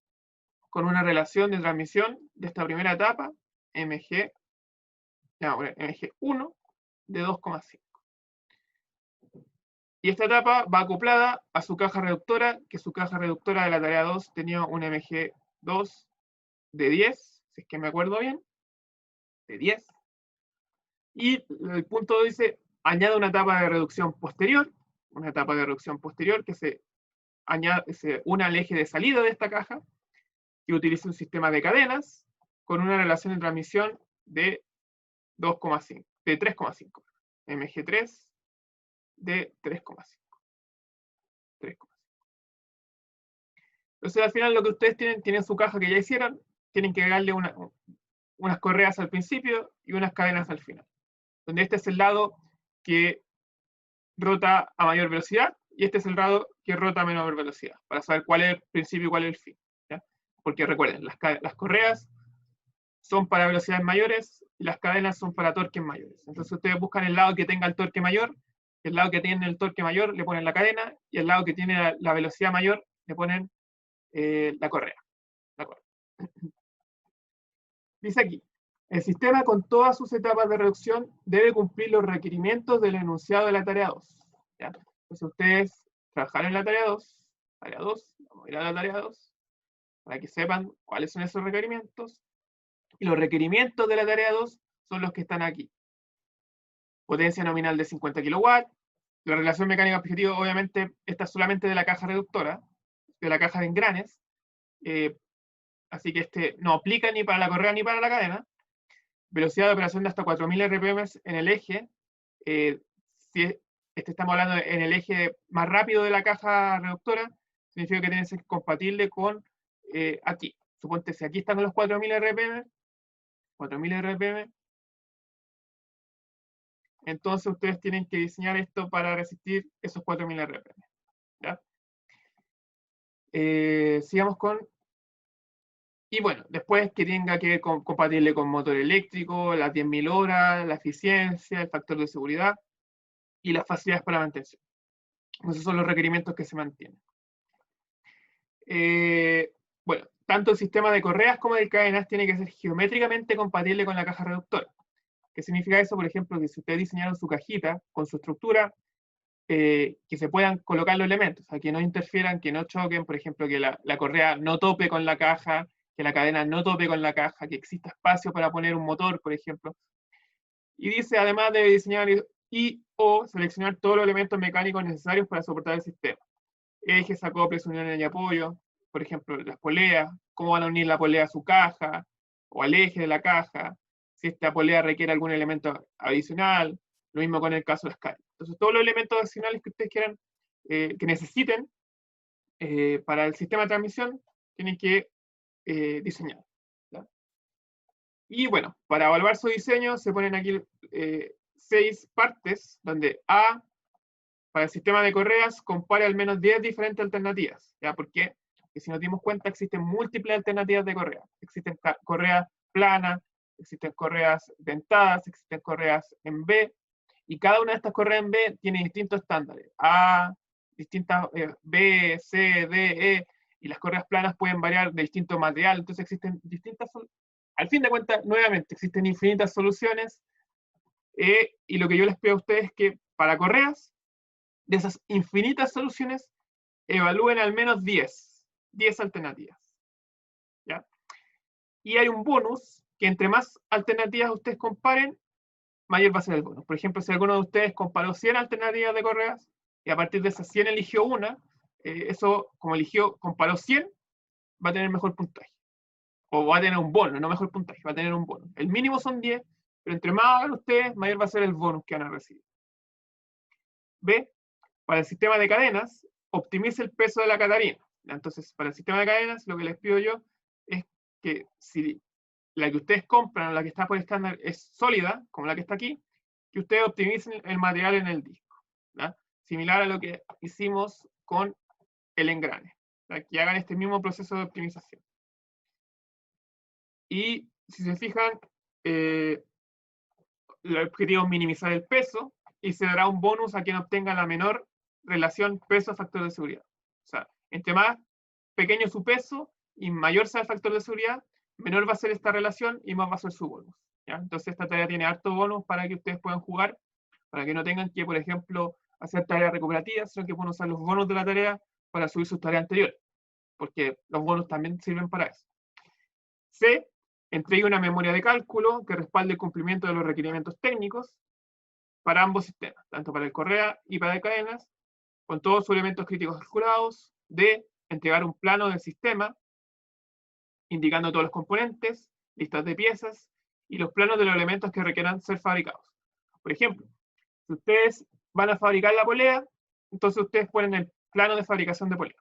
con una relación de transmisión de esta primera etapa, MG1 de 2,5. Y esta etapa va acoplada a su caja reductora, que su caja reductora de la tarea 2 tenía un MG2 de 10, si es que me acuerdo bien, de 10. Y el punto 2 dice, añade una etapa de reducción posterior que se se une al eje de salida de esta caja, que utiliza un sistema de cadenas con una relación de transmisión de 2,5, de 3,5. MG3 de 3,5. Entonces, al final, lo que ustedes tienen su caja que ya hicieron, tienen que darle unas correas al principio y unas cadenas al final. Donde este es el lado que rota a mayor velocidad y este es el lado que rota a menor velocidad, para saber cuál es el principio y cuál es el fin. ¿Ya? Porque recuerden, las correas son para velocidades mayores y las cadenas son para torques mayores. Entonces ustedes buscan el lado que tenga el torque mayor, el lado que tiene el torque mayor le ponen la cadena y el lado que tiene la velocidad mayor le ponen la correa. Dice aquí, el sistema con todas sus etapas de reducción debe cumplir los requerimientos del enunciado de la tarea 2. ¿Ya? Entonces ustedes trabajaron en la tarea 2, vamos a ir a la tarea 2, para que sepan cuáles son esos requerimientos. Y los requerimientos de la tarea 2 son los que están aquí. Potencia nominal de 50 kW. La relación mecánica objetivo, obviamente, esta es solamente de la caja reductora, de la caja de engranes. Así que este no aplica ni para la correa ni para la cadena. Velocidad de operación de hasta 4000 RPM en el eje. Si estamos hablando en el eje más rápido de la caja reductora, significa que tiene que ser compatible con aquí. Suponte, si aquí están los 4000 RPM, entonces ustedes tienen que diseñar esto para resistir esos 4000 RPM. ¿Ya? Sigamos con... Y bueno, después que tenga que ver compatible con motor eléctrico, las 10.000 horas, la eficiencia, el factor de seguridad y las facilidades para mantención. Esos son los requerimientos que se mantienen. Bueno, tanto el sistema de correas como de cadenas tiene que ser geométricamente compatible con la caja reductora. ¿Qué significa eso? Por ejemplo, que si ustedes diseñaron su cajita con su estructura, que se puedan colocar los elementos, o sea, que no interfieran, que no choquen, por ejemplo, que la correa no tope con la caja, que la cadena no tope con la caja, que exista espacio para poner un motor, por ejemplo. Y dice, además de diseñar o seleccionar todos los elementos mecánicos necesarios para soportar el sistema. Ejes, acoples, uniones y apoyo, por ejemplo, las poleas, cómo van a unir la polea a su caja, o al eje de la caja, si esta polea requiere algún elemento adicional, lo mismo con el caso de las cadenas. Entonces, todos los elementos adicionales que ustedes quieran, que necesiten para el sistema de transmisión, tienen que diseñar. ¿Ya? Y bueno, para evaluar su diseño se ponen aquí 6 partes, donde A, para el sistema de correas, compare al menos 10 diferentes alternativas. ¿Ya? ¿Por qué? Porque si nos dimos cuenta, existen múltiples alternativas de correas. Existen correas planas, existen correas dentadas, existen correas en B, y cada una de estas correas en B tiene distintos estándares. A, distintas B, C, D, E, y las correas planas pueden variar de distinto material. Entonces existen distintas, al fin de cuentas, nuevamente, existen infinitas soluciones, y lo que yo les pido a ustedes es que para correas, de esas infinitas soluciones, evalúen al menos 10 alternativas. ¿Ya? Y hay un bonus, que entre más alternativas ustedes comparen, mayor va a ser el bonus. Por ejemplo, si alguno de ustedes comparó 100 alternativas de correas, y a partir de esas 100 eligió una, eso, como comparó 100, va a tener mejor puntaje. O va a tener un bono, no mejor puntaje, va a tener un bono. El mínimo son 10, pero entre más hagan ustedes, mayor va a ser el bonus que van a recibir. B, para el sistema de cadenas, optimice el peso de la catarina. Entonces, para el sistema de cadenas, lo que les pido yo es que si la que ustedes compran, la que está por estándar, es sólida, como la que está aquí, que ustedes optimicen el material en el disco. ¿Ya? Similar a lo que hicimos con el engrane. ¿Ya? Que hagan este mismo proceso de optimización. Y si se fijan, el objetivo es minimizar el peso y se dará un bonus a quien obtenga la menor relación peso-factor de seguridad. O sea, entre más pequeño su peso y mayor sea el factor de seguridad, menor va a ser esta relación y más va a ser su bonus. ¿Ya? Entonces esta tarea tiene harto bonus para que ustedes puedan jugar, para que no tengan que, por ejemplo, hacer tareas recuperativas, sino que pueden usar los bonus de la tarea para subir sus tareas anteriores, porque los bonus también sirven para eso. C, entregue una memoria de cálculo que respalde el cumplimiento de los requerimientos técnicos para ambos sistemas, tanto para el correa y para el cadenas, con todos sus elementos críticos calculados, de entregar un plano del sistema, indicando todos los componentes, listas de piezas y los planos de los elementos que requieran ser fabricados. Por ejemplo, si ustedes van a fabricar la polea, entonces ustedes ponen el plano de fabricación de polea.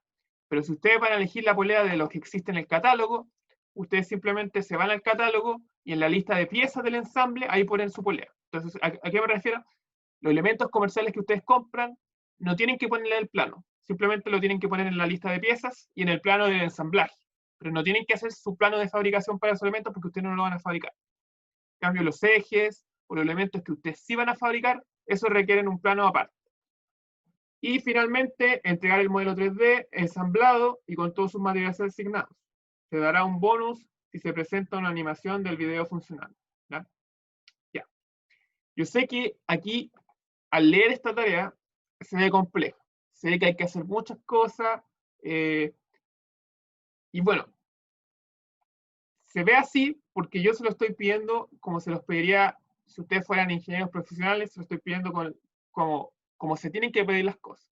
Pero si ustedes van a elegir la polea de los que existe en el catálogo, ustedes simplemente se van al catálogo y en la lista de piezas del ensamble, ahí ponen su polea. Entonces, ¿a qué me refiero? Los elementos comerciales que ustedes compran no tienen que ponerle el plano, simplemente lo tienen que poner en la lista de piezas y en el plano del ensamblaje. Pero no tienen que hacer su plano de fabricación para esos elementos porque ustedes no lo van a fabricar. En cambio, los ejes o los elementos que ustedes sí van a fabricar, eso requieren un plano aparte. Y finalmente, entregar el modelo 3D ensamblado y con todos sus materiales asignados. Se dará un bonus si se presenta una animación del video funcionando. ¿Ya? Ya. Yo sé que aquí, al leer esta tarea, se ve complejo. Se ve que hay que hacer muchas cosas. Y bueno, se ve así porque yo se lo estoy pidiendo como se los pediría si ustedes fueran ingenieros profesionales, se lo estoy pidiendo como se tienen que pedir las cosas.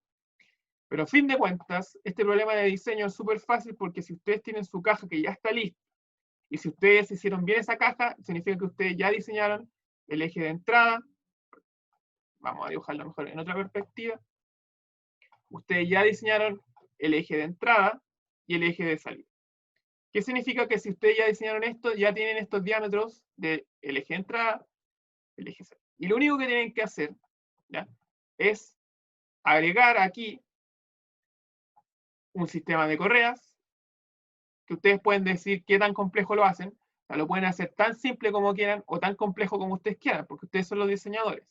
Pero a fin de cuentas, este problema de diseño es súper fácil porque si ustedes tienen su caja que ya está lista, y si ustedes hicieron bien esa caja, significa que ustedes ya diseñaron el eje de entrada. Vamos a dibujarlo mejor en otra perspectiva. Ustedes ya diseñaron el eje de entrada y el eje de salida. ¿Qué significa? Que si ustedes ya diseñaron esto, ya tienen estos diámetros del eje de entrada, el eje de salida. Y lo único que tienen que hacer, ¿ya?, es agregar aquí un sistema de correas, que ustedes pueden decir qué tan complejo lo hacen. O sea, lo pueden hacer tan simple como quieran o tan complejo como ustedes quieran, porque ustedes son los diseñadores.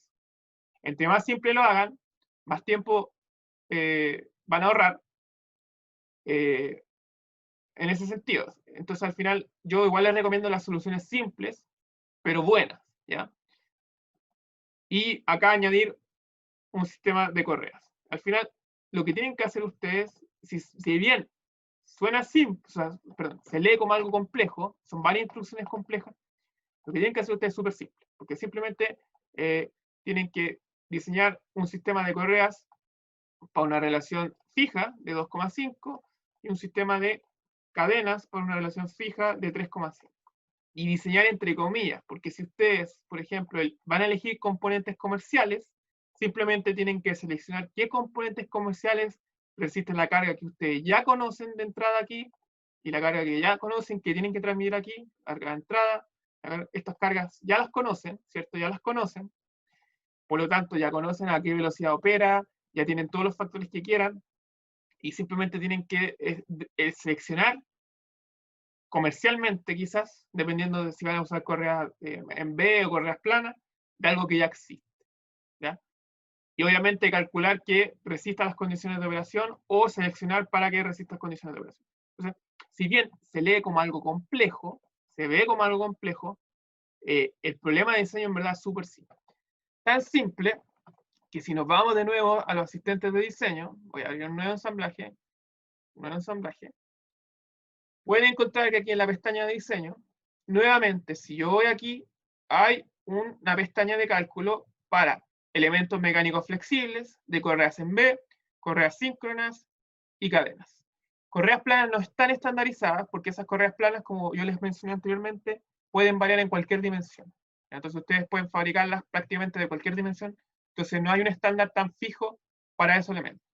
Entre más simple lo hagan, más tiempo van a ahorrar en ese sentido. Entonces, al final, yo igual les recomiendo las soluciones simples, pero buenas, ¿ya? Y acá añadir un sistema de correas. Al final, lo que tienen que hacer ustedes, si bien suena simple, o sea, perdón, se lee como algo complejo, son varias instrucciones complejas, lo que tienen que hacer ustedes es súper simple, porque simplemente tienen que diseñar un sistema de correas para una relación fija de 2,5 y un sistema de cadenas para una relación fija de 3,5. Y diseñar entre comillas, porque si ustedes, por ejemplo, van a elegir componentes comerciales, simplemente tienen que seleccionar qué componentes comerciales resisten la carga que ustedes ya conocen de entrada aquí y la carga que ya conocen que tienen que transmitir aquí, carga de entrada. Estas cargas ya las conocen, ¿cierto? Ya las conocen. Por lo tanto, ya conocen a qué velocidad opera, ya tienen todos los factores que quieran y simplemente tienen que seleccionar comercialmente, quizás, dependiendo de si van a usar correas en B o correas planas, de algo que ya existe, ¿ya? Y obviamente calcular que resista las condiciones de operación o seleccionar para que resista las condiciones de operación. Entonces, si bien se lee como algo complejo, se ve como algo complejo, el problema de diseño en verdad es súper simple. Tan simple que si nos vamos de nuevo a los asistentes de diseño, voy a abrir un nuevo ensamblaje, pueden encontrar que aquí en la pestaña de diseño, nuevamente, si yo voy aquí, hay una pestaña de cálculo para elementos mecánicos flexibles, de correas en B, correas síncronas y cadenas. Correas planas no están estandarizadas porque esas correas planas, como yo les mencioné anteriormente, pueden variar en cualquier dimensión. Entonces ustedes pueden fabricarlas prácticamente de cualquier dimensión. Entonces no hay un estándar tan fijo para esos elementos.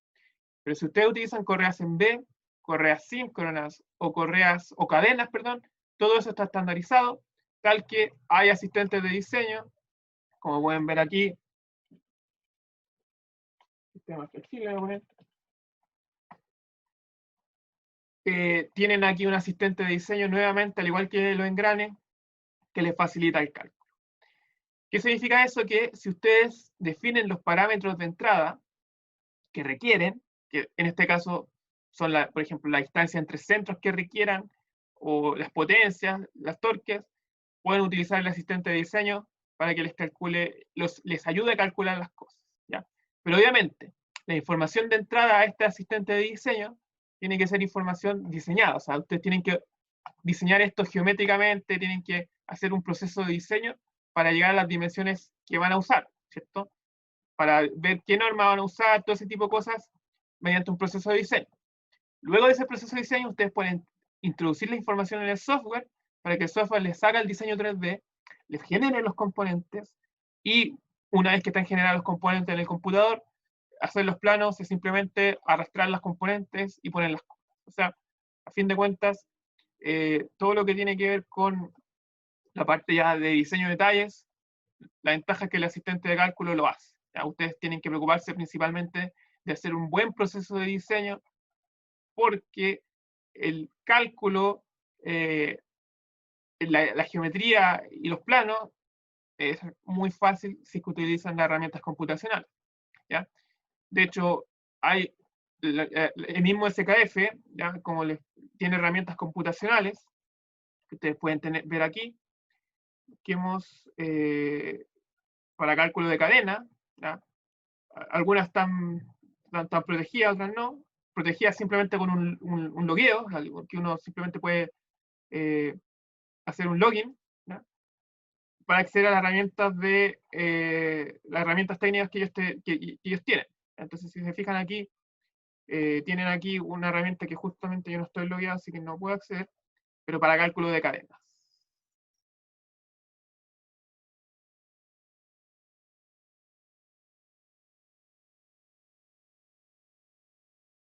Pero si ustedes utilizan correas en B, correas síncronas o correas o cadenas, perdón, todo eso está estandarizado, tal que hay asistentes de diseño, como pueden ver aquí, sistema flexible, voy a poner, tienen aquí un asistente de diseño nuevamente, al igual que los engranes, que les facilita el cálculo. ¿Qué significa eso? Que si ustedes definen los parámetros de entrada que requieren, que en este caso son, por ejemplo, la distancia entre centros que requieran, o las potencias, las torques, pueden utilizar el asistente de diseño para que les calcule, les ayude a calcular las cosas, ¿ya? Pero obviamente, la información de entrada a este asistente de diseño tiene que ser información diseñada, o sea, ustedes tienen que diseñar esto geométricamente, tienen que hacer un proceso de diseño para llegar a las dimensiones que van a usar, ¿cierto? Para ver qué norma van a usar, todo ese tipo de cosas, mediante un proceso de diseño. Luego de ese proceso de diseño, ustedes pueden introducir la información en el software para que el software les haga el diseño 3D, les genere los componentes, y una vez que están generados los componentes en el computador, hacer los planos es simplemente arrastrar las componentes y poner las cosas. O sea, a fin de cuentas, todo lo que tiene que ver con la parte ya de diseño de detalles, la ventaja es que el asistente de cálculo lo hace. ¿Ya? Ustedes tienen que preocuparse principalmente de hacer un buen proceso de diseño, porque el cálculo, la geometría y los planos es muy fácil si que utilizan las herramientas computacionales. ¿Ya? De hecho, hay el mismo SKF, ¿ya? Como tiene herramientas computacionales, que ustedes pueden ver aquí, que hemos para cálculo de cadena, ¿ya? Algunas están protegidas, otras no. Protegidas simplemente con un logueo, que uno simplemente puede hacer un login, ¿ya? Para acceder a las herramientas las herramientas técnicas que ellos tienen. Entonces, si se fijan aquí, tienen aquí una herramienta que justamente yo no estoy logueado, así que no puedo acceder, pero para cálculo de cadenas.